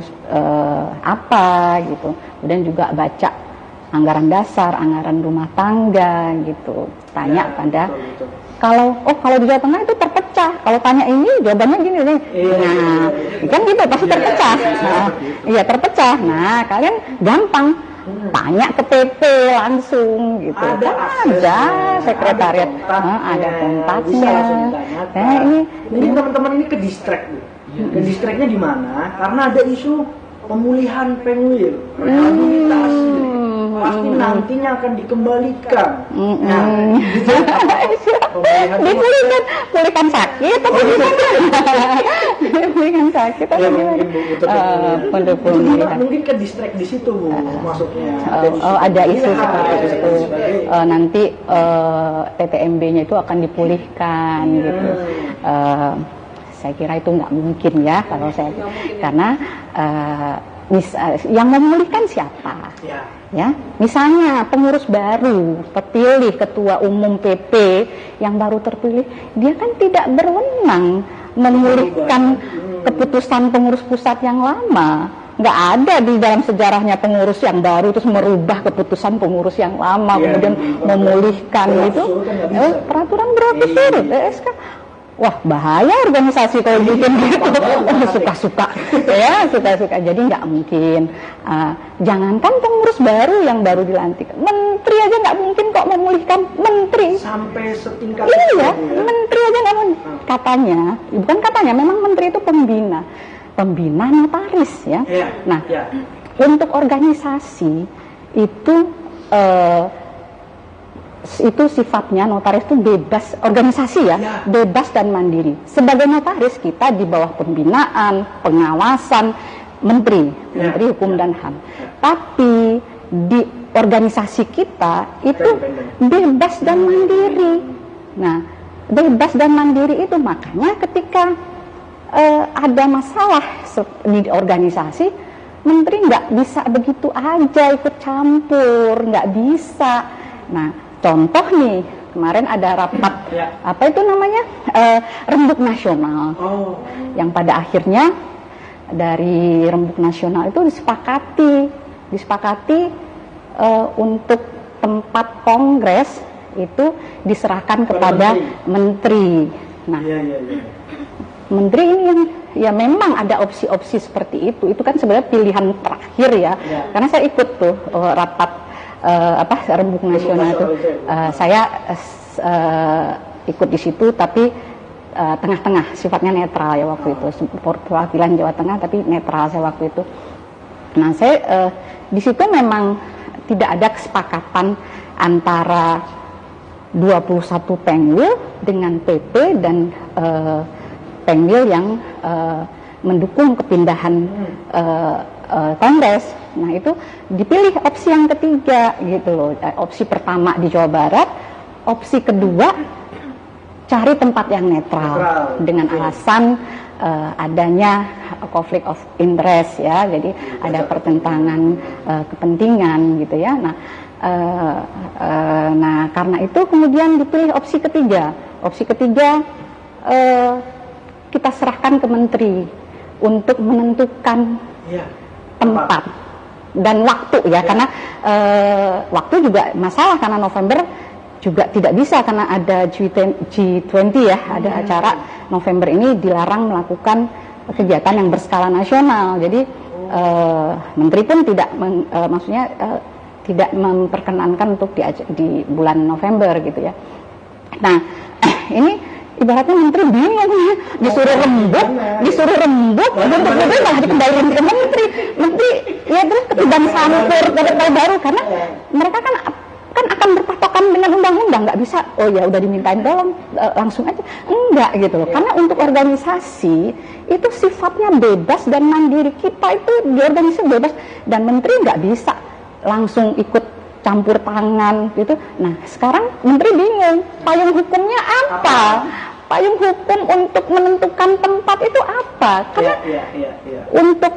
apa gitu. Kemudian juga baca anggaran dasar, anggaran rumah tangga gitu. Tanya pada betul. kalau di Jawa Tengah itu terpecah. Kalau tanya ini jawabannya gini nih. Nah, kan gitu pasti terpecah. Iya, terpecah. Nah, kalian gampang tanya ke PP langsung gitu. Ada sekretariat, ada kontaknya. Nah, ini teman-teman ini ke distract, Bu. Ke distractnya di mana? Karena ada isu pemulihan penguil, rehabilitasi. Pasti nantinya akan dikembalikan. Pulihkan sakit atau gimana? Pulihkan sakit atau gimana? Mungkin ke distract di situ, Bu, maksudnya. Ada isu seperti itu. Nanti TTMB-nya itu akan dipulihkan gitu. Saya kira itu nggak mungkin ya kalau saya, karena yang memulihkan siapa? Ya, misalnya pengurus baru terpilih, ketua umum PP yang baru terpilih, dia kan tidak berwenang memulihkan keputusan pengurus pusat yang lama. Nggak ada di dalam sejarahnya pengurus yang baru terus merubah keputusan pengurus yang lama, kemudian memulihkan itu. Peraturan berlaku surut. Wah, bahaya organisasi kalau bikin gitu. Suka-suka ya, suka-suka. Jadi nggak mungkin. Jangankan pengurus baru yang baru dilantik, menteri aja nggak mungkin kok memulihkan menteri. Sampai setingkat iya, menteri aja nggak mungkin. Katanya, bukan katanya, memang menteri itu pembina notaris ya. Nah, untuk organisasi itu sifatnya notaris itu bebas, organisasi ya, bebas dan mandiri. Sebagai notaris kita di bawah pembinaan, pengawasan Menteri Hukum dan HAM. Tapi di organisasi kita itu bebas dan mandiri. Nah, bebas dan mandiri itu makanya ketika ada masalah di organisasi, Menteri nggak bisa begitu aja ikut campur, nggak bisa. Nah, contoh nih, kemarin ada rapat, apa itu namanya, Rembuk Nasional, yang pada akhirnya dari Rembuk Nasional itu disepakati untuk tempat kongres itu diserahkan kepada menteri. Nah, menteri ini yang ya memang ada opsi-opsi seperti itu kan sebenarnya pilihan terakhir ya, karena saya ikut tuh rapat Rembuk Nasional itu, saya ikut di situ tapi tengah-tengah, sifatnya netral ya waktu itu, perwakilan Jawa Tengah tapi netral saya waktu itu. Nah, saya di situ memang tidak ada kesepakatan antara 21 pengwil dengan PP dan pengwil yang mendukung kepindahan kongres. Nah, itu dipilih opsi yang ketiga gitu loh. Opsi pertama di Jawa Barat, opsi kedua cari tempat yang netral dengan alasan adanya konflik of interest ya. Jadi ada pertentangan kepentingan gitu ya. Nah, karena itu kemudian dipilih opsi ketiga. Opsi ketiga kita serahkan ke menteri untuk menentukan tempat dan waktu ya, karena waktu juga masalah karena November juga tidak bisa karena ada G20 ya, ada acara November ini dilarang melakukan kegiatan yang berskala nasional. Jadi menteri pun tidak tidak memperkenankan untuk di bulan November gitu ya. Nah, ini ibaratnya menteri bingung ya, disuruh rembuk, bentuk menteri malah dikembalikan ke menteri ya terus ketiban sampur dari baru karena mereka kan akan berpatokan dengan undang-undang, nggak bisa oh ya udah dimintain tolong langsung aja, enggak gitu loh. Karena untuk organisasi itu sifatnya bebas dan mandiri, kita itu di organisasi bebas dan menteri nggak bisa langsung ikut campur tangan gitu. Nah sekarang menteri bingung payung hukumnya apa, payung hukum untuk menentukan tempat itu apa, karena untuk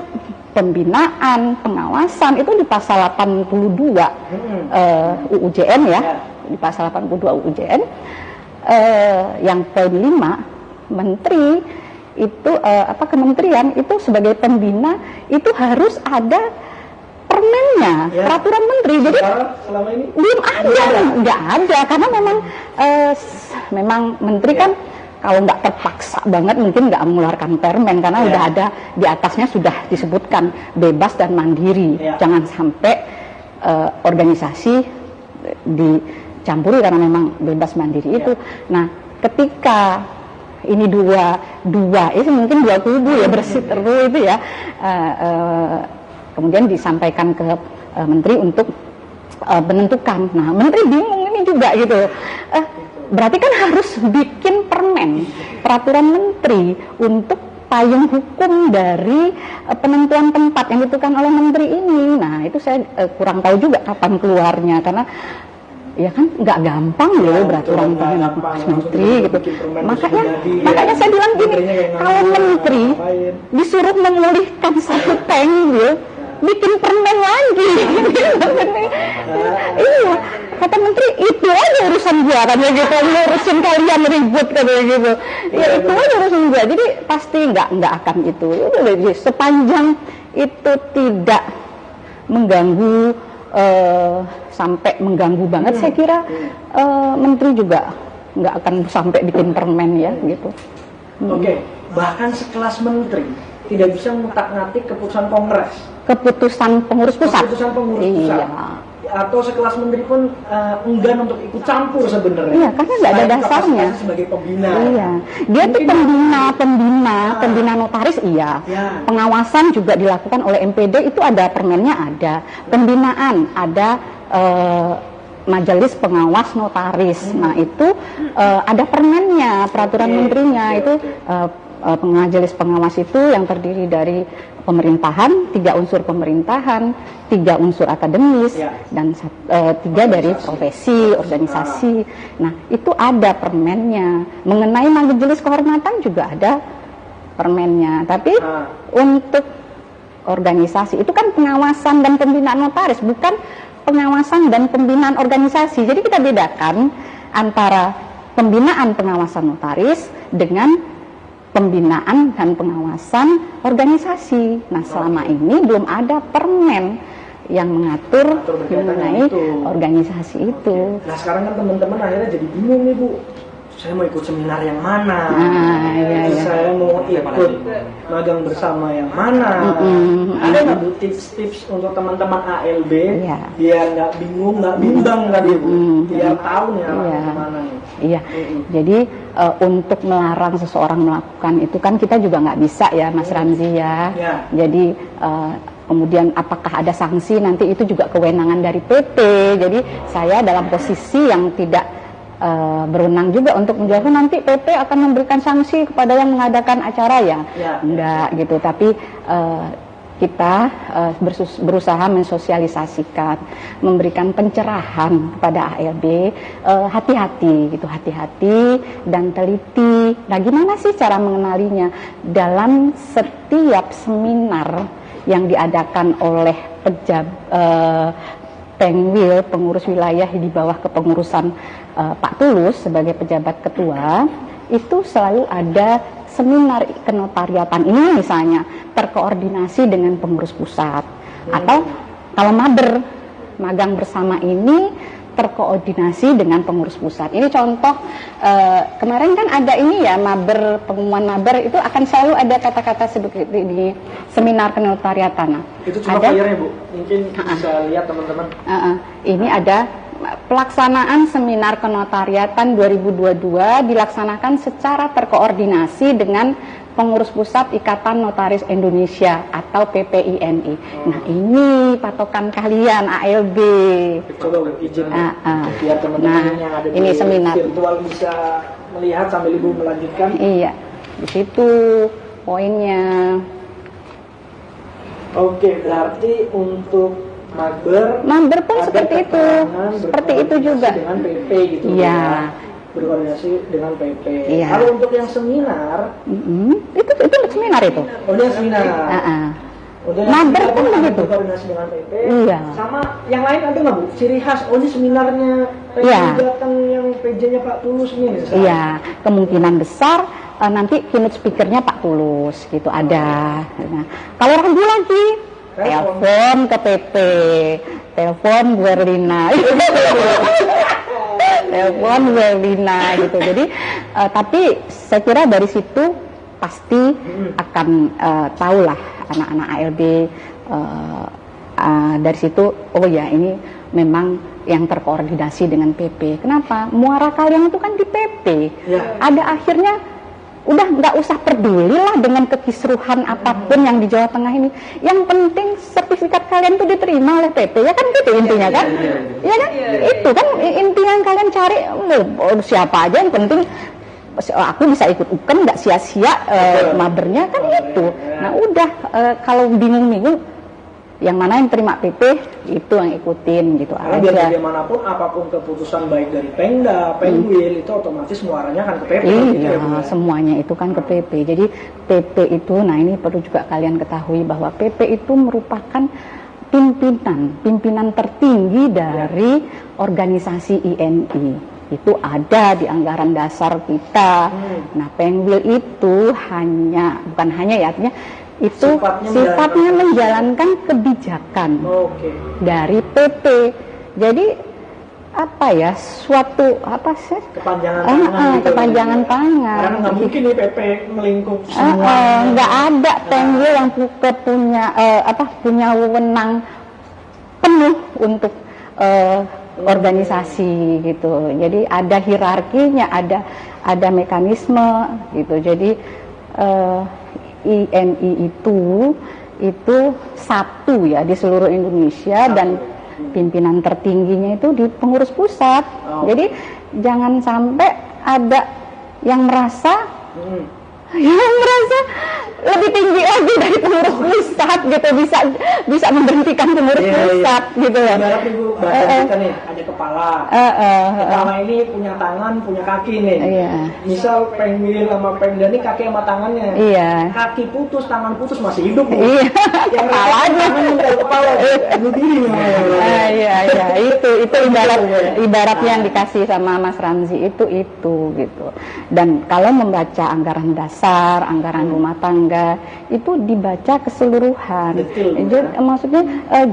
pembinaan, pengawasan itu di pasal 82 UU JN ya, di pasal 82 UU JN yang poin 5, menteri itu kementerian itu sebagai pembina itu harus ada permennya, peraturan menteri. Jadi selama ini belum ada, nggak ada karena memang menteri kan kalau nggak terpaksa banget mungkin nggak mengeluarkan permen karena udah ada di atasnya sudah disebutkan bebas dan mandiri. Jangan sampai organisasi dicampuri karena memang bebas mandiri itu. Nah, ketika ini dua itu mungkin dua kubu ya berseteru itu ya. Kemudian disampaikan ke menteri untuk menentukan. Nah, menteri bingung ini juga gitu. Berarti kan harus bikin permen, peraturan menteri untuk payung hukum dari penentuan tempat yang ditentukan oleh menteri ini. Nah, itu saya kurang tahu juga kapan keluarnya karena ya kan nggak gampang loh peraturan menteri gitu. Makanya saya bilang gini, kalau menteri disuruh memulihkan satu tanggul, bikin permen lagi. Iya, kata menteri itu aja urusan gua katanya gitu, ngurusin kalian ribut katanya gitu. Ya itu aja urusan gua. Jadi pasti nggak akan itu. Jadi sepanjang itu tidak mengganggu sampai mengganggu banget, saya kira menteri juga nggak akan sampai bikin permen ya gitu. Oke, bahkan sekelas menteri tidak bisa mengutak-ngatik keputusan kongres, keputusan pengurus pusat. Atau sekelas menteri pun enggan untuk ikut campur sebenarnya. Iya, karena nggak ada dasarnya. Sebagai pembina. Iya, dia tuh pembina notaris iya. Pengawasan juga dilakukan oleh MPD, itu ada permennya ada. Pembinaan ada majelis pengawas notaris. Nah itu ada permennya, peraturan menterinya itu. Majelis pengawas itu yang terdiri dari pemerintahan, 3 unsur pemerintahan, 3 unsur akademis, dan 3 dari profesi, organisasi. Nah, itu ada permennya. Mengenai majelis kehormatan juga ada permennya. Tapi untuk organisasi, itu kan pengawasan dan pembinaan notaris, bukan pengawasan dan pembinaan organisasi. Jadi kita bedakan antara pembinaan pengawasan notaris dengan pembinaan dan pengawasan organisasi. Nah, selama ini belum ada permen yang mengatur mengenai organisasi itu. Nah, sekarang kan teman-teman akhirnya jadi bingung nih, Bu. Saya mau ikut seminar yang mana? Saya mau ikut magang bersama yang mana? Ada nggak Bu tips-tips untuk teman-teman ALB biar nggak bingung, nggak bimbang kan Bu? Biar tahu nih arahnya kemana nih. Iya, jadi untuk melarang seseorang melakukan itu kan kita juga nggak bisa ya, Mas Ramzi ya. Jadi kemudian apakah ada sanksi, nanti itu juga kewenangan dari PT. Jadi saya dalam posisi yang tidak berwenang juga untuk menjawab nanti PT akan memberikan sanksi kepada yang mengadakan acara ya. Enggak gitu, tapi kita berusaha mensosialisasikan, memberikan pencerahan kepada ALB, hati-hati gitu, hati-hati dan teliti. Nah, gimana sih cara mengenalinya? Dalam setiap seminar yang diadakan oleh Pengwil, pengurus wilayah di bawah kepengurusan Pak Tulus sebagai pejabat ketua, itu selalu ada seminar kenotariatan. Ini misalnya terkoordinasi dengan pengurus pusat, atau kalau magang bersama ini terkoordinasi dengan pengurus pusat. Ini contoh kemarin kan ada ini ya, pengumuman maber itu akan selalu ada kata-kata seperti di seminar kenotariatan. Itu cuma flyernya Bu, mungkin bisa lihat teman-teman. Ini ada pelaksanaan seminar kenotariatan 2022 dilaksanakan secara terkoordinasi dengan Pengurus Pusat Ikatan Notaris Indonesia atau PPINI. Nah, ini patokan kalian ALB. Coba Bu, izin biar teman-teman yang ada ini di seminar virtual bisa melihat sambil Ibu melanjutkan. Iya, di situ poinnya. Oke, berarti untuk mager pun ada seperti itu, seperti itu juga. dengan PP gitu. Iya. Ya. Berkoordinasi dengan PP. Iya. Kalau untuk yang seminar, itu seminar itu. oh dia seminar. Untuk yang Mager seminar pun akan begitu. berkoordinasi dengan PP. Iya. Sama yang lain ada nggak Bu? Ciri khas, oh ini seminarnya PP Iya. datang yang PJ-nya Pak Tulus nih. Misalnya. Iya, kemungkinan besar nanti keynote speakernya Pak Tulus gitu ada. Nah, kalau ragu lagi telepon ke PP, telepon Bu Erlina. Telepon Bu Erlina gitu. Jadi tapi saya kira dari situ pasti akan tahulah anak-anak ALB dari situ, oh ya ini memang yang terkoordinasi dengan PP. Kenapa? Muara kalian itu kan di PP. Ya. Ada akhirnya udah nggak usah peduli lah dengan kekisruhan apapun yang di Jawa Tengah ini. Yang penting sertifikat kalian tuh diterima oleh PP, ya kan gitu intinya kan? Ya kan? Itu kan intinya yang kalian cari. Siapa aja yang penting aku bisa ikut UKM, nggak sia-sia mabernya kan itu. Nah udah kalau bingung-bingung yang mana yang terima PP itu yang ikutin gitu Karena biar aja. bagaimanapun apapun keputusan baik dari Pemda, Penwil itu otomatis muaranya kan ke PP. gitu ya, Bu, ya? Semuanya itu kan ke PP. Jadi PP itu, nah ini perlu juga kalian ketahui bahwa PP itu merupakan pimpinan tertinggi dari organisasi INI. Itu ada di anggaran dasar kita. Nah, Penwil itu bukan hanya ya, artinya itu sifatnya menjalankan kebijakan dari PP. Jadi apa ya, suatu apa sih kepanjangan tangan gitu, kepanjangan tangan. Karena nggak mungkin nih PP melingkup semua. Nggak ada Penwil yang punya wewenang penuh untuk organisasi gitu. Jadi ada hierarkinya, ada mekanisme gitu. Jadi INI itu satu ya di seluruh Indonesia dan pimpinan tertingginya itu di pengurus pusat. Jadi jangan sampai ada yang merasa lebih tinggi lagi dari pengurus pusat gitu, bisa memberhentikan pengurus pusat gitu ya. Ibarat Ibu bahasa kita nih, ada kepala. Kepala ini punya tangan, punya kaki nih. Misal Penwil sama Pemda ini kaki sama tangannya. Kaki putus, tangan putus masih hidup. Yang kepalanya kepala bunuh diri. Itu ibarat yang dikasih sama Mas Ramzi itu gitu. Dan kalau membaca anggaran dasar, anggaran rumah tangga itu dibaca keseluruhan. Jadi maksudnya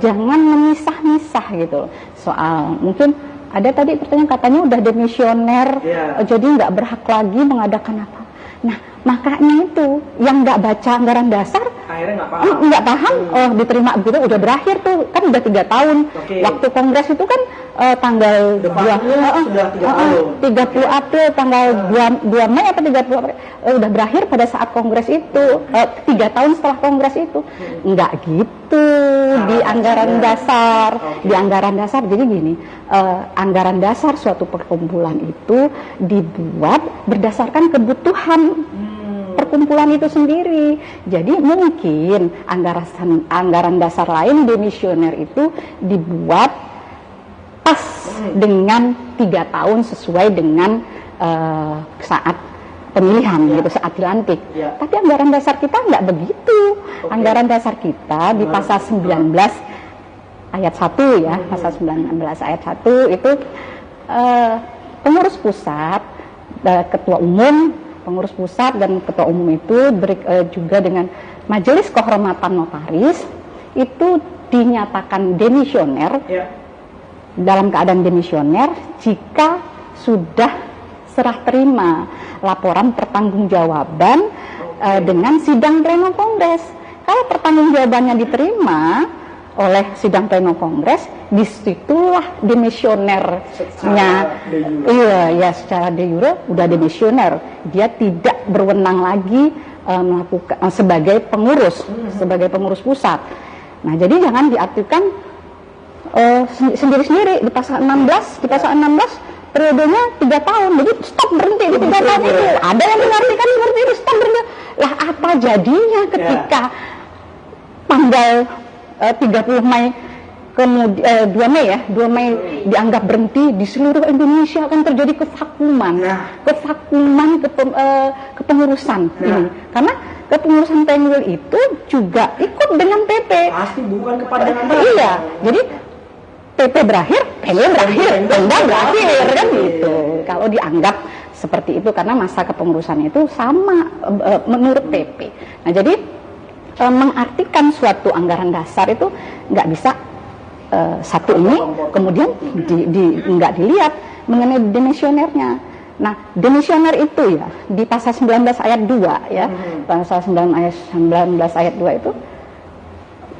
jangan memisah-misah gitu. Soal mungkin ada tadi pertanyaan katanya udah demisioner, jadi nggak berhak lagi mengadakan apa. Nah makanya itu yang nggak baca anggaran dasar akhirnya nggak paham. Oh diterima begitu udah berakhir tuh kan udah 3 tahun. Waktu kongres itu kan tanggal 30 April tanggal 2 Mei atau 30 April udah berakhir pada saat kongres itu. 3 tahun setelah kongres itu nggak gitu di anggaran dasar. Di anggaran dasar jadi gini, anggaran dasar suatu perkumpulan itu dibuat berdasarkan kebutuhan perkumpulan itu sendiri. Jadi mungkin anggaran dasar lain demisioner itu dibuat pas dengan 3 tahun sesuai dengan saat pemilihan gitu, saat dilantik. Tapi anggaran dasar kita nggak begitu. Anggaran dasar kita di pasal 19 ayat 1 ya, pasal 19 ayat 1 itu pengurus pusat, ketua umum, pengurus pusat dan ketua umum itu juga dengan majelis kehormatan notaris itu dinyatakan demisioner dalam keadaan demisioner jika sudah serah terima laporan pertanggungjawaban dengan sidang pleno kongres. Kalau pertanggungjawabannya diterima oleh sidang pleno kongres, disitulah demisionernya, iya ya secara de jure udah demisioner, dia tidak berwenang lagi melakukan sebagai pengurus pusat. Nah jadi jangan diartikan sendiri-sendiri di pasal 16 periodenya 3 tahun, jadi stop berhenti di 3 tahun itu. Ada yang mengartikan seperti itu, stop berhenti. Lah apa jadinya ketika tanggal 30 Mei kemudian 2 Mei dianggap berhenti, di seluruh Indonesia akan terjadi kevakuman kepengurusan ini, karena kepengurusan Penwil itu juga ikut dengan PP. Pasti bukan kepanjangan. Iya, jadi PP berakhir, Penwil berakhir, Pemda berakhir kan gitu. Kalau dianggap seperti itu karena masa kepengurusannya itu sama menurut PP. Nah jadi mengartikan suatu anggaran dasar itu nggak bisa satu ini kemudian nggak dilihat mengenai demisionernya. Nah, demisioner itu ya di pasal 19 ayat 2 ya. Pasal 19 ayat 2 itu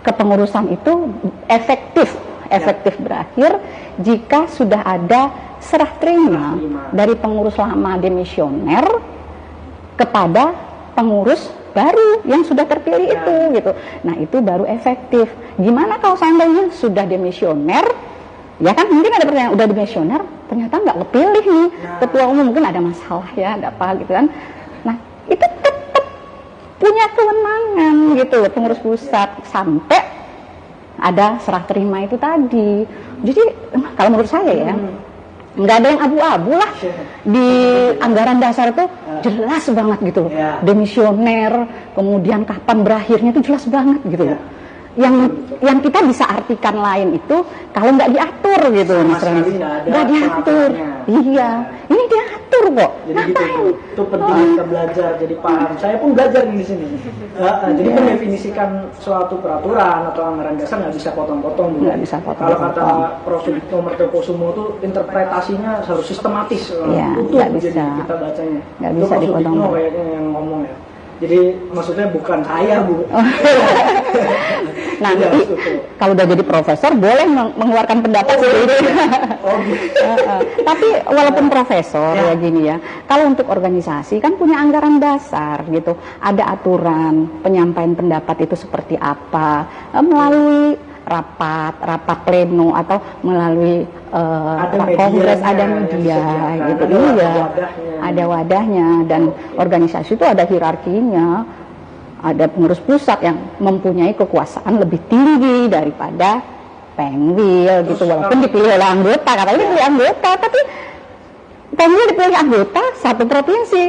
kepengurusan itu efektif berakhir jika sudah ada serah terima dari pengurus lama demisioner kepada pengurus baru yang sudah terpilih itu gitu. Nah, itu baru efektif. Gimana kalau seandainya sudah demisioner? Ya kan mungkin ada pertanyaan, udah demisioner ternyata nggak kepilih nih ketua umum, mungkin ada masalah ya, ada apa gitu kan. Nah, itu tetap punya kewenangan gitu loh pengurus pusat sampai ada serah terima itu tadi. Jadi kalau menurut saya ya nggak ada yang abu-abu lah di anggaran dasar itu, jelas banget gitu loh. Demisioner, kemudian kapan berakhirnya itu jelas banget gitu loh. Yang kita bisa artikan lain itu kalau nggak diatur gitu, nggak diatur. Iya, ini diatur kok. Jadi itu penting kita belajar, jadi paham. Saya pun belajar di sini. Jadi mendefinisikan suatu peraturan atau anggaran dasar nggak bisa potong-potong. Nggak bisa potong. Kalau kata Prof. Sudikno Mertokusumo itu interpretasinya harus sistematis. Utuh jadi kita bacanya. Nggak itu bisa Prof. dipotong. Sudikno kayaknya yang ngomong ya. Jadi maksudnya bukan saya, Bu. Nanti kalau udah jadi profesor boleh mengeluarkan pendapat sendiri. Tapi walaupun profesor ya gini ya, kalau untuk organisasi kan punya anggaran dasar gitu, ada aturan penyampaian pendapat itu seperti apa, melalui rapat pleno atau melalui kongres, ada media gitu. Iya, ada wadahnya, dan organisasi itu ada hierarkinya. Ada pengurus pusat yang mempunyai kekuasaan lebih tinggi daripada Penwil gitu, walaupun dipilih oleh anggota, katanya dipilih anggota, tapi Penwil dipilih anggota satu provinsi,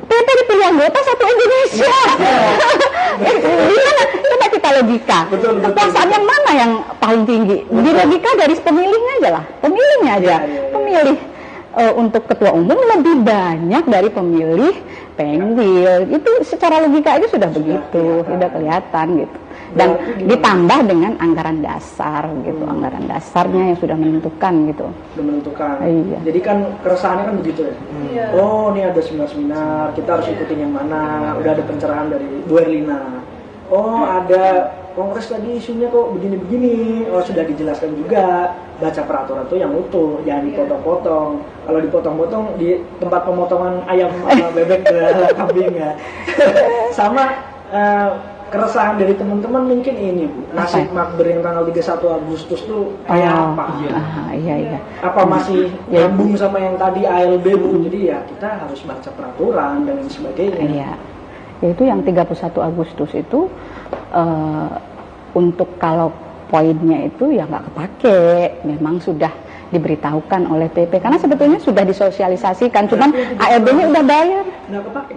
PP dipilih anggota satu Indonesia. Gimana? Coba kita logika. Kekuasaan yang mana yang paling tinggi? Di logika dari pemilihnya aja lah, pemilihnya aja. Pemilih untuk ketua umum lebih banyak dari pemilih Penwil. Itu secara logika aja sudah begitu, sudah kelihatan gitu. Dan ditambah dengan anggaran dasar gitu, anggaran dasarnya yang sudah menentukan gitu. Sudah menentukan. Iya. Jadi kan keresahannya kan begitu ya. Iya. Oh, ini ada seminar-seminar, kita harus ikutin yang mana? Udah ada pencerahan dari Bu Erlina. Oh, ada kongres lagi isunya kok begini-begini. Oh, sudah dijelaskan juga. Baca peraturan tuh yang utuh, jangan dipotong-potong. Kalau dipotong-potong di tempat pemotongan ayam sama bebek kambing ya. Sama keresahan dari teman-teman mungkin ini, Bu. Nasib makber yang tanggal 31 Agustus tuh kayak apa? Iya. Apa masih nyambung sama yang tadi ALB, Bu? Jadi ya kita harus baca peraturan dan lain sebagainya. Iya. Yaitu yang 31 Agustus itu untuk kalau poinnya itu ya nggak kepake, memang sudah diberitahukan oleh PP karena sebetulnya sudah disosialisasikan, cuman ALB-nya udah bayar. Nggak kepake?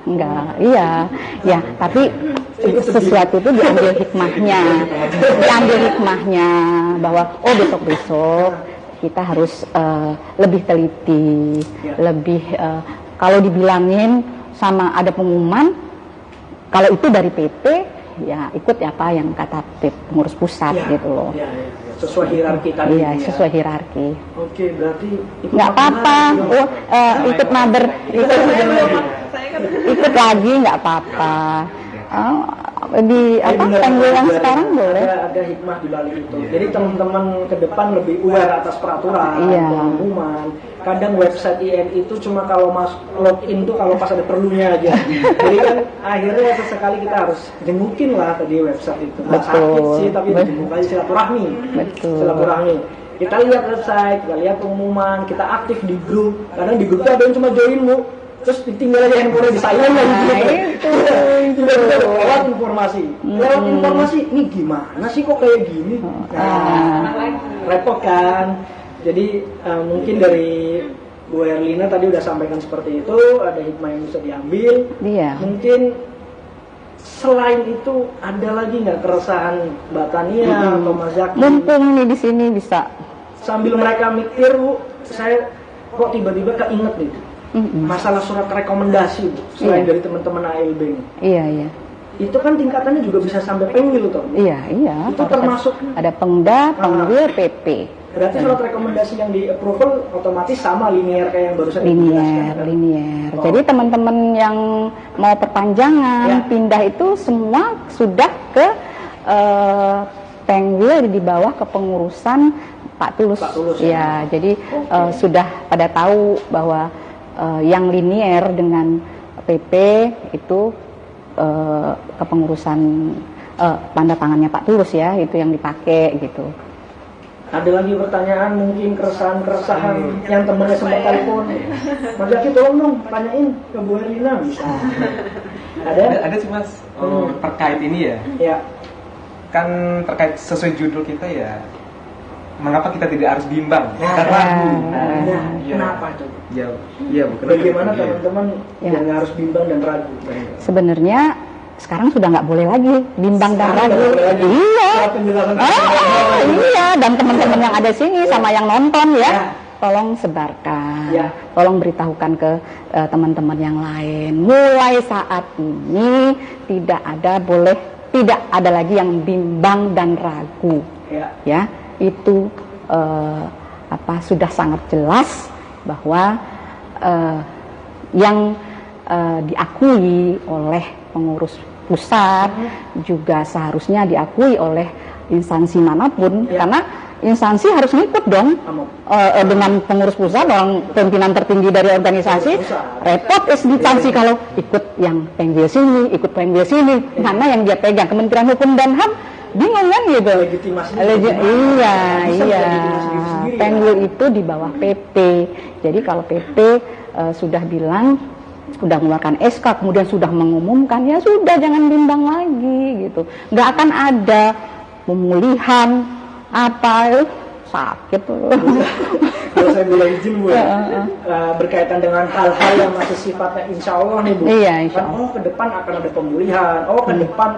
Enggak, iya, ya. Tapi sesuatu itu diambil hikmahnya, bahwa besok kita harus lebih teliti, lebih kalau dibilangin sama ada pengumuman, kalau itu dari PP ya ikut apa yang kata pengurus pusat gitu loh. Sesuai hierarki tadi. Iya, sesuai hierarki. Oke, berarti nggak apa-apa. Ikut maber, ikut lagi nggak apa-apa. di apa bener, Penggul yang bener. sekarang boleh. Ada hikmah di balik itu. Jadi teman-teman ke depan lebih aware atas peraturan, Iya. pengumuman. Kadang website IN itu cuma kalau login tuh kalau pas ada perlunya aja. Jadi kan akhirnya sesekali kita harus jengukin lah tadi website itu. Nggak Betul. sakit sih, tapi dijenguk aja silaturahmi. Betul. Silaturahmi. Kita lihat website, kita lihat pengumuman, kita aktif di grup. Kadang di grup tuh ada yang cuma join Bu, terus tinggal aja handphonenya di silent Nah, gitu. itu. Lewat informasi, lewat informasi, ini gimana sih kok kayak gini? Nah, repot kan. Jadi mungkin dari Bu Herlina tadi udah sampaikan seperti itu, ada hikmah yang bisa diambil. Iya. Mungkin selain itu ada lagi nggak keresahan Mbak Tania atau Mas Zaki? Mumpung nih di sini bisa. Sambil mereka mikir Bu, saya kok tiba-tiba keinget nih masalah surat rekomendasi Bu, selain Iya. dari teman-teman ALB ini. Iya, iya. Itu kan tingkatannya juga bisa sampai Pengwil toh. Iya, iya. Itu termasuk ada Pengda, Penggul, PP. berarti surat rekomendasi yang di approval otomatis sama linear kayak yang barusan Linier, dijelaskan. linier. Oh. Jadi teman-teman yang mau perpanjangan, Ya. pindah itu semua sudah ke Penggul di bawah kepengurusan Pak Tulus. Pak Tulus, Ya, jadi sudah pada tahu bahwa yang linier dengan PP itu kepengurusan tanda tangannya Pak Tulus ya, itu yang dipakai gitu. Ada lagi pertanyaan, mungkin keresahan-keresahan yang temannya sempat telepon. Mas Zaki tolong dong tanyain ke Bu Herlina bisa. Ada sih Mas, terkait ini ya. Ya. Kan terkait sesuai judul kita ya, mengapa kita tidak harus bimbang Nah, dan ragu. Nah, Iya. kenapa tuh? Ya, iya Bu. Kenapa Bagaimana gitu? teman-teman Ya. yang harus bimbang dan ragu? Sebenarnya sekarang sudah nggak boleh lagi bimbang dan Sekarang ragu. nggak boleh lagi. Iya. Setelah penjelasan Iya, dan teman-teman yang ada sini sama yang nonton Ya. ya, tolong sebarkan, Ya. tolong beritahukan ke teman-teman yang lain. Mulai saat ini tidak ada lagi yang bimbang dan ragu, Ya. ya. Itu sudah sangat jelas bahwa yang diakui oleh pengurus pusat juga seharusnya diakui oleh instansi manapun, Ya. karena instansi harus ngikut dong dengan pengurus pusat, orang pimpinan tertinggi dari organisasi. Pusat. Repot instansi kalau ikut yang Penggil sini, ikut Penggil sini, mana yang dia pegang. Kementerian Hukum dan HAM bingung kan gitu. Legitimasinya Iya, Bisa iya. melegitimasi diri sendiri, Penggil itu di bawah PP. Jadi kalau PP sudah bilang, sudah mengeluarkan SK, kemudian sudah mengumumkan, ya sudah jangan bimbang lagi gitu. Nggak akan ada pemulihan apa sakit tuh. Kalau saya boleh izin Bu, berkaitan dengan hal-hal yang masih sifatnya insya Allah nih Bu. Iya, insya Kan, Allah. ke depan akan ada pemulihan. Ke depan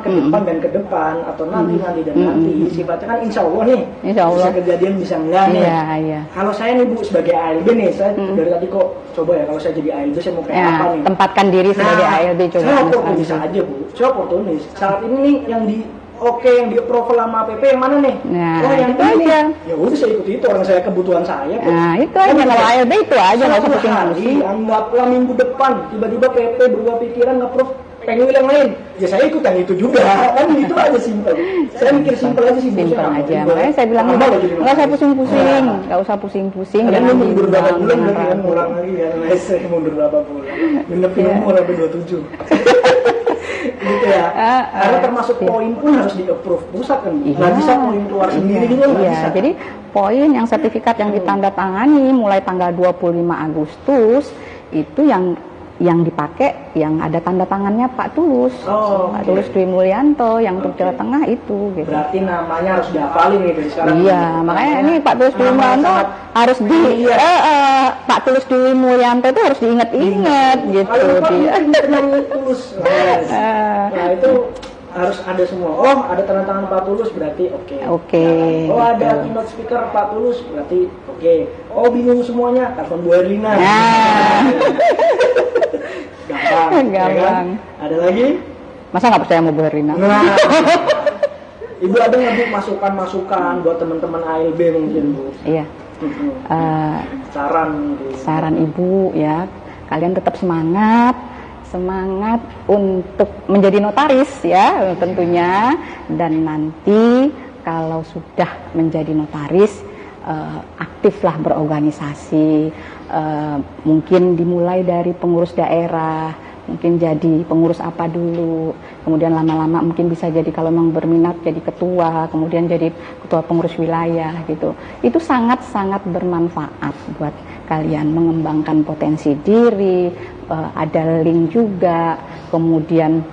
dan ke depan atau nanti dan nanti. Sifatnya kan insya Allah nih. Insya Allah. Bisa kejadian bisa enggak nih. Iya, iya. Kalau saya nih Bu sebagai ALB nih, saya dari tadi kok coba ya kalau saya jadi ALB saya mau kayak Ya, apa nih? tempatkan diri sebagai ALB coba. Saya Mas oportunis Ramzi. aja Bu. Saya oportunis. Saat ini nih yang yang di approval sama PP yang mana nih? Nah, oh yang itu ini. aja. Ya udah saya ikuti itu, orang saya kebutuhan saya kok. Nah, itu aja kalau ALB itu aja nggak usah Suatu pusing hari, pusing. anggaplah minggu depan tiba-tiba PP berubah pikiran nge-approve Penggil yang lain, ya saya ikut yang itu juga. Kan itu aja simpel. Saya mikir simpel aja sih. Simpel aja. Makanya saya bilang nggak usah pusing-pusing, nggak usah pusing-pusing. Kalian Jangan mundur berapa bimbang, bulan jangan berarti kan ragu. ngulang lagi kan? Saya mundur berapa bulan? Genepin Iya. umur sampai 27. Gitu ya. Karena termasuk poin pun harus di-approve pusat kan. Nggak bisa poin keluar sendiri gitu nggak Iya, bisa. jadi poin yang sertifikat yang ditandatangani mulai tanggal 25 Agustus itu yang dipakai yang ada tanda tangannya Pak Tulus. Oh, Pak oke. Tulus Dwi Mulyanto yang untuk Jawa Tengah itu gitu. Berarti namanya harus dihafalin nih dari sekarang. Iya, makanya ini Pak Tulus Dwi Namanya Mulyanto sangat- harus Pak Tulus Dwi Mulyanto itu harus diingat-ingat gitu Kalau lupa dia. penyanyi Tulus. Nah itu harus ada semua. Oh ada tanda tangan Pak Tulus berarti oke. Oke, Oh ada gitu. keynote speaker Pak Tulus berarti oke. Oh bingung semuanya telepon Bu Herlina. Nah. Gampang. ya kan? Gampang. Ada lagi? Masa nggak percaya sama Bu Herlina? Nah. Ibu ada nggak Bu masukan-masukan buat teman-teman ALB mungkin Bu? Iya. Saran mungkin. Saran Ibu ya, kalian tetap semangat semangat untuk menjadi notaris ya tentunya, dan nanti kalau sudah menjadi notaris aktiflah berorganisasi, mungkin dimulai dari pengurus daerah, mungkin jadi pengurus apa dulu, kemudian lama-lama mungkin bisa jadi kalau memang berminat jadi ketua, kemudian jadi ketua pengurus wilayah gitu. Itu sangat-sangat bermanfaat buat kalian mengembangkan potensi diri, ada link juga, kemudian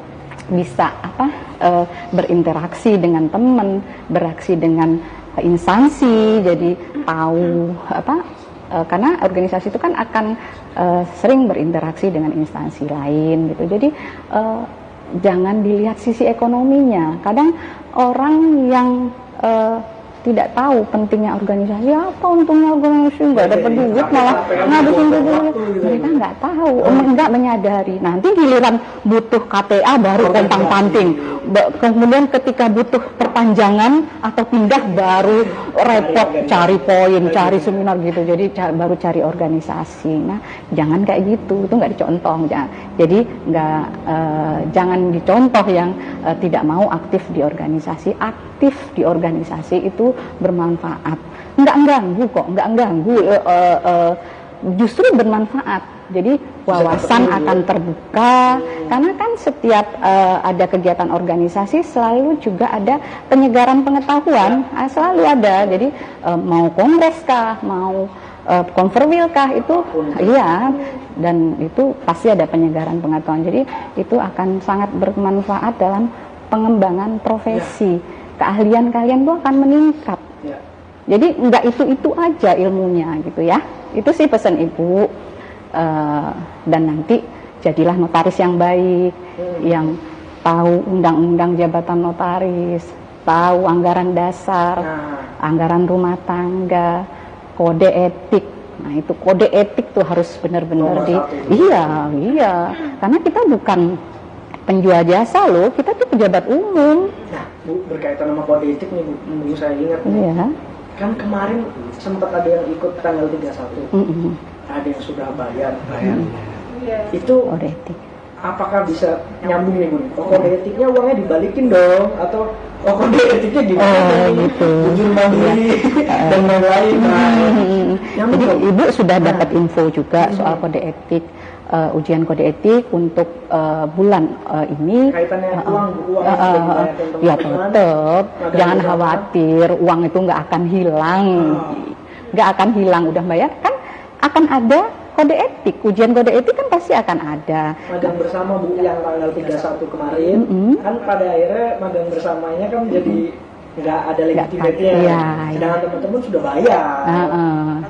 bisa berinteraksi dengan teman, beraksi dengan instansi, jadi tahu karena organisasi itu kan akan sering berinteraksi dengan instansi lain gitu. Jadi jangan dilihat sisi ekonominya. Kadang orang yang tidak tahu pentingnya organisasi, apa untungnya organisasi, nggak dapat duit malah ngabisin duit. Mereka nggak tahu, nggak menyadari. Nanti giliran butuh KTA baru pontang panting. Kemudian ketika butuh perpanjangan atau pindah baru repot cari poin, cari seminar gitu. Jadi baru cari organisasi. Nah, jangan kayak gitu. Itu nggak dicontoh. Jadi jangan dicontoh yang tidak mau aktif di organisasi. Aktif di organisasi itu bermanfaat, nggak ganggu, justru bermanfaat. Jadi wawasan akan terbuka, karena kan setiap ada kegiatan organisasi selalu juga ada penyegaran pengetahuan, selalu ada. Jadi mau kongres kah, mau konferwil kah, itu iya, dan itu pasti ada penyegaran pengetahuan. Jadi itu akan sangat bermanfaat dalam pengembangan profesi. Keahlian kalian tuh akan meningkat. Jadi nggak itu aja ilmunya gitu ya. Itu sih pesan Ibu. Dan nanti jadilah notaris yang baik, yang tahu undang-undang jabatan notaris, tahu anggaran dasar, anggaran rumah tangga, kode etik. Nah itu kode etik tuh harus benar-benar iya, karena kita bukan penjual jasa loh, kita tuh pejabat umum. Nah, Bu, berkaitan sama kode etik nih, Bu, saya ingat nih. Iya. Kan kemarin sempat ada yang ikut tanggal 31. Ada yang sudah bayar. Itu Kode etik. Apakah bisa nyambung nih, Bu? Kode etiknya uangnya dibalikin dong, atau kode etiknya gimana? Gitu. Jujur mandiri dan lain-lain. Jadi Ibu sudah dapat info juga soal kode etik. Ujian kode etik untuk bulan ini kaitannya uang ya tetap jangan khawatir, uang itu nggak akan hilang, udah bayar kan akan ada kode etik, ujian kode etik kan pasti akan ada. Magang bersama Bu yang tanggal 31 kemarin kan pada akhirnya magang bersamanya kan jadi nggak ada legitimasinya. Sedangkan teman-teman sudah bayar.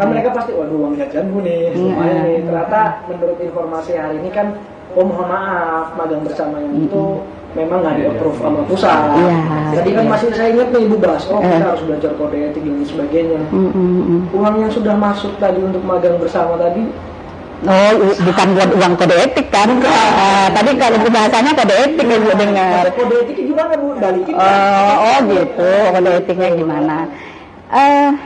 Kan mereka pasti, waduh uang jajan Bu nih, lumayan nih. Ternyata menurut informasi hari ini kan, mohon maaf, magang bersama yang itu memang nggak di-approve sama pusat. Jadi kan masih saya ingat nih Ibu bahas, kita harus belajar kode etik dan sebagainya. Uang yang sudah masuk tadi untuk magang bersama tadi, bukan buat uang kode etik kan? Tadi kalau bahasanya kode etik yang gue dengar. Kode etiknya gimana Bu? Balikin? Gitu. Kode etiknya gimana?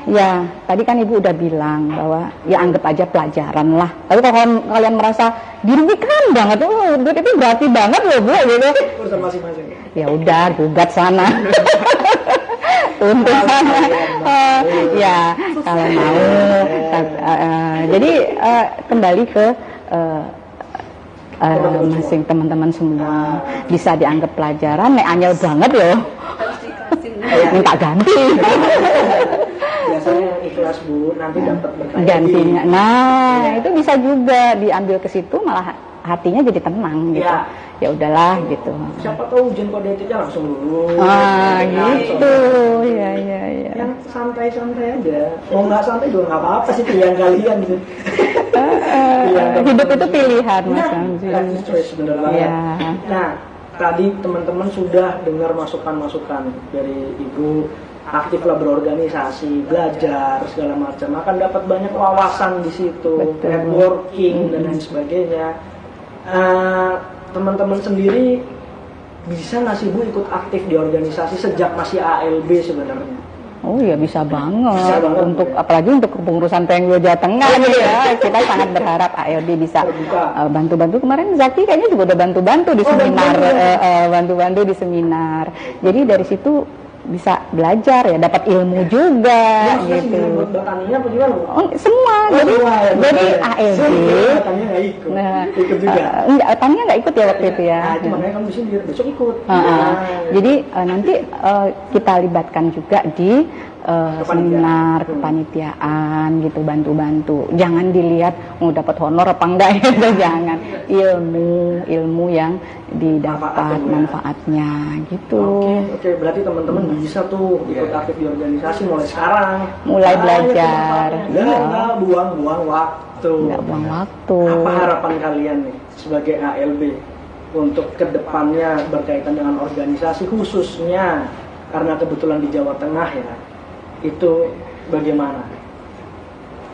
Ya, tadi kan Ibu udah bilang bahwa ya anggap aja pelajaran lah. Tapi kalau kalian merasa dirugikan banget, duit itu berarti banget loh Bu, gitu. Urusan masing-masing. Ya udah, gugat sana. Untuk sana. Ya, kalau mau. Jadi kembali ke masing teman-teman semua bisa dianggap pelajaran. Nek anyel banget loh. Minta ganti. Biasanya yang ikhlas Bu, nanti dapat berkali gantinya. Nah, itu bisa juga diambil ke situ, malah hatinya jadi tenang gitu. Ya udahlah gitu. Siapa tahu ujian kode etiknya langsung lulus. Gitu. Ya. Yang santai-santai aja. Mau nggak santai juga nggak apa-apa sih, pilihan kalian gitu. Hidup itu pilihan, Mas Ramzi. Choice bener banget. Nah, tadi teman-teman sudah dengar masukan-masukan dari Ibu, aktiflah berorganisasi, belajar segala macam, akan dapat banyak wawasan di situ, networking dan lain sebagainya. Teman-teman sendiri bisa nggak sih Bu ikut aktif di organisasi sejak masih ALB sebenarnya? Oh iya bisa banget. Bisa banget, Untuk ya. apalagi untuk kepengurusan PNWIL Jawa Tengah nih ya. Kita sangat berharap ALD bisa bantu-bantu. Kemarin Zaki kayaknya juga udah bantu-bantu di seminar, bantu-bantu di seminar. Jadi dari situ bisa belajar ya, dapat ilmu juga gitu. Buat Batania apa gimana? Oh, semua. Jadi ALD. Batania nggak ikut. Nah, Ikut juga. enggak, Tania nggak ikut ya waktu itu ya. Nah, itu makanya kamu di sini besok ikut. Jadi nanti kita libatkan juga di seminar kepanitiaan gitu, bantu-bantu. Jangan dilihat mau dapat honor apa enggak ya, jangan. Ilmu yang didapat manfaatnya gitu. Oke, berarti teman-teman bisa tuh ikut aktif di organisasi mulai sekarang. Mulai belajar. Nggak buang-buang waktu. Nggak buang waktu. Apa harapan kalian nih sebagai ALB untuk kedepannya berkaitan dengan organisasi khususnya karena kebetulan di Jawa Tengah ya, itu bagaimana?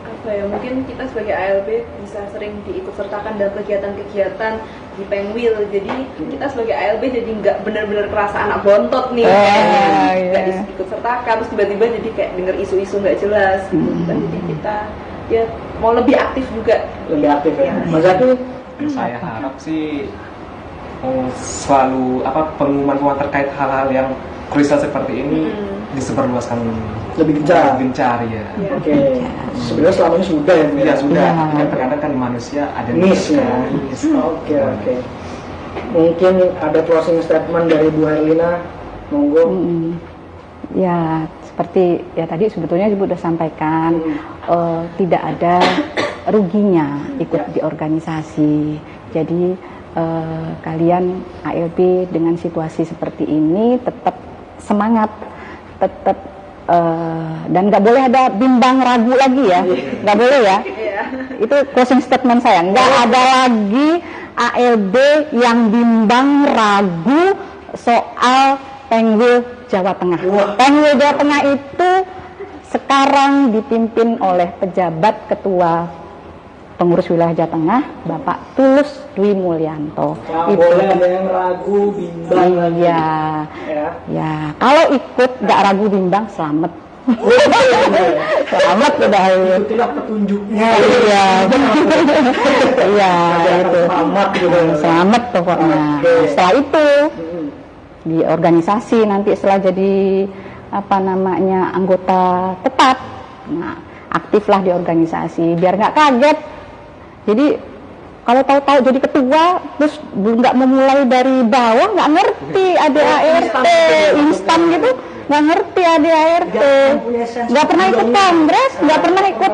Apa ya, mungkin kita sebagai ALB bisa sering diikutsertakan dalam kegiatan-kegiatan di PENWIL. Jadi kita sebagai ALB jadi nggak benar-benar kerasa anak bontot nih, nggak diikutsertakan, terus tiba-tiba jadi kayak denger isu-isu nggak jelas gitu. Jadi kita ya mau lebih aktif juga. Lebih aktif ya. Mas Zaki? Saya harap sih selalu pengumuman terkait hal-hal yang krusial seperti ini disebarluaskan lebih gencar ya. Oke. Sebenarnya selama ini sudah ya. Ya sudah. Tidak terkadang kan manusia ada miss ya. Oke. Mungkin ada closing statement dari Bu Herlina, monggo. Ya seperti ya tadi sebetulnya Ibu sudah sampaikan, tidak ada ruginya ikut di organisasi. Jadi kalian ALB dengan situasi seperti ini tetap semangat, tetap dan nggak boleh ada bimbang ragu lagi ya, nggak boleh ya. Itu closing statement saya, nggak ada lagi ALB yang bimbang ragu soal PENWIL Jawa Tengah. PENWIL Jawa Tengah itu sekarang dipimpin oleh pejabat ketua pengurus wilayah Jawa Tengah, Bapak Tulus Dwi Mulyanto. Nggak boleh ada yang ragu, bimbang. Iya. Ya, kalau ikut nggak ragu bimbang, selamat. Selamat udah. Itulah petunjuknya. Iya. Iya, itu. Selamat pokoknya. Setelah itu di organisasi nanti setelah jadi anggota tetap, nah aktiflah di organisasi biar nggak kaget. Jadi kalau tahu-tahu jadi ketua terus nggak memulai dari bawah, nggak ngerti ada ART instan gitu, nggak ngerti ada ART, nggak pernah ikut kongres, nggak pernah ikut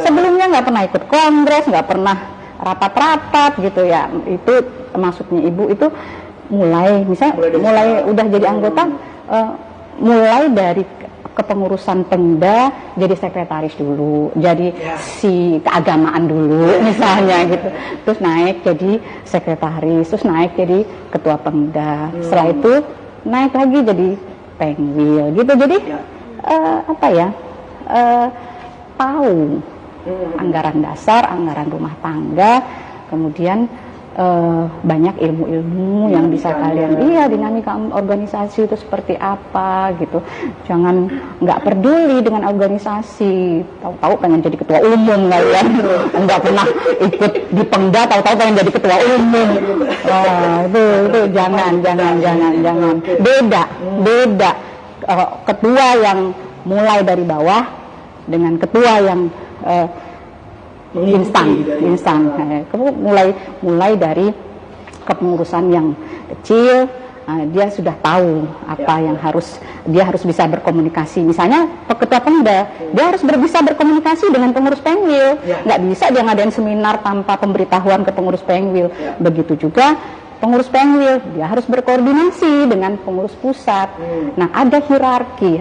sebelumnya, nggak pernah ikut kongres, nggak pernah rapat-rapat gitu ya. Itu maksudnya Ibu itu mulai udah jadi anggota, mulai dari kepengurusan Pemda jadi sekretaris dulu, jadi si keagamaan dulu misalnya gitu, terus naik jadi sekretaris, terus naik jadi ketua Pemda, setelah itu naik lagi jadi PENWIL gitu. Jadi tahu anggaran dasar, anggaran rumah tangga, kemudian banyak ilmu-ilmu yang bisa kalian dinamika organisasi itu seperti apa gitu. Jangan nggak peduli dengan organisasi, tahu-tahu pengen jadi ketua umum kalian, nggak pernah ikut di Pemda, tahu-tahu pengen jadi ketua umum. Itu jangan. Beda ketua yang mulai dari bawah dengan ketua yang instan. Mulai dari kepengurusan yang kecil, dia sudah tahu apa yang dia harus bisa berkomunikasi. Misalnya ketua Pemda, dia harus bisa berkomunikasi dengan pengurus PENWIL. Nggak bisa dia ngadain seminar tanpa pemberitahuan ke pengurus PENWIL. Begitu juga pengurus PENWIL, dia harus berkoordinasi dengan pengurus pusat. Nah, ada hierarki.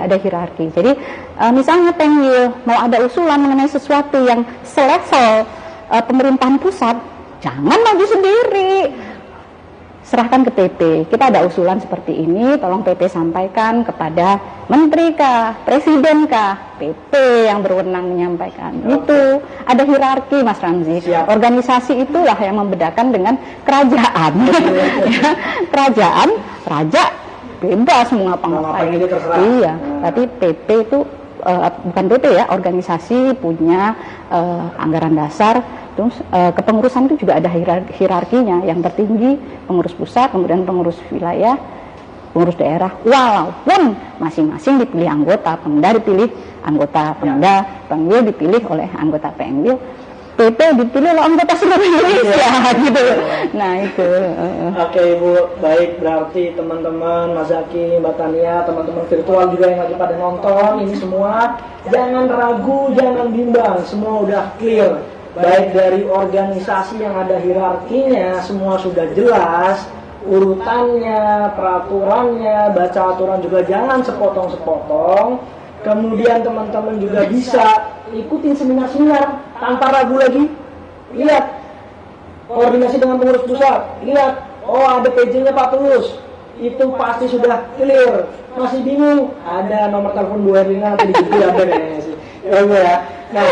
Jadi, misalnya PENWIL mau ada usulan mengenai sesuatu yang selevel pemerintahan pusat, jangan maju sendiri. Serahkan ke PP. Kita ada usulan seperti ini, tolong PP sampaikan kepada menteri kah, presiden kah, PP yang berwenang menyampaikan. Itu ada hierarki, Mas Ramzi. Organisasi itulah yang membedakan dengan kerajaan. Kerajaan, raja bebas mau ngapa-ngapain. Ngapain aja terserah. Iya, tapi PP itu bukan PP ya, organisasi punya anggaran dasar, terus kepengurusan itu juga ada hierarkinya. Yang tertinggi pengurus pusat, kemudian pengurus wilayah, pengurus daerah. Walaupun masing-masing dipilih anggota, Pemda dipilih anggota Pemda, Pengwil dipilih oleh anggota Pengwil, PP dipilih oleh anggota seluruh Indonesia gitu. Nah itu. Oke Ibu, baik, berarti teman-teman Mas Zaki, Mbak Tania, teman-teman virtual juga yang lagi pada nonton ini semua, jangan ragu, jangan bimbang, semua udah clear. Baik dari organisasi yang ada hierarkinya, semua sudah jelas, urutannya, peraturannya, baca aturan juga jangan sepotong-sepotong. Kemudian teman-teman juga bisa ikutin seminar-seminar tanpa ragu lagi. Lihat koordinasi dengan pengurus pusat, lihat, oh ada PJ-nya Pak Tulus, itu pasti sudah clear. Masih bingung, ada nomor telepon Bu Herlina atau di Google ada kayaknya sih. Ya. Nah,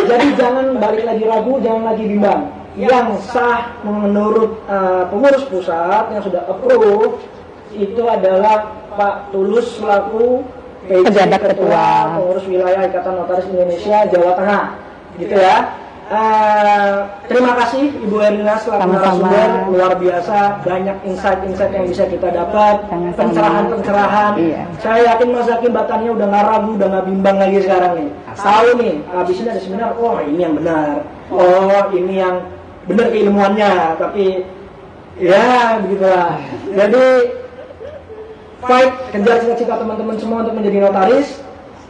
jadi jangan balik lagi ragu, jangan lagi bimbang. Yang sah menurut pengurus pusat yang sudah approve itu adalah Pak Tulus selaku Pejabat Ketua Pengurus Wilayah Ikatan Notaris Indonesia Jawa Tengah, gitu ya. Terima kasih Ibu Herlina selaku narasumber, luar biasa, banyak insight-insight yang bisa kita dapat, pencerahan-pencerahan. Iya. Saya yakin Mas Zaki, Mbak Tania udah nggak ragu, udah nggak bimbang lagi sekarang nih. Tahu nih, habis ini ada seminar, oh ini yang benar, oh ini yang benar keilmuannya, tapi ya begitulah. Jadi fight, kejar cita-cita teman-teman semua untuk menjadi notaris.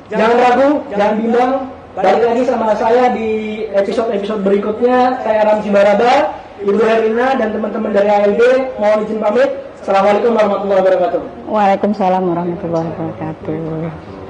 Jangan ragu, jangan bimbang. Balik lagi sama saya di episode-episode berikutnya. Saya Ramzi Baraba, Ibu Herlina dan teman-teman dari ALD mohon izin pamit. Assalamualaikum warahmatullahi wabarakatuh. Waalaikumsalam warahmatullahi wabarakatuh.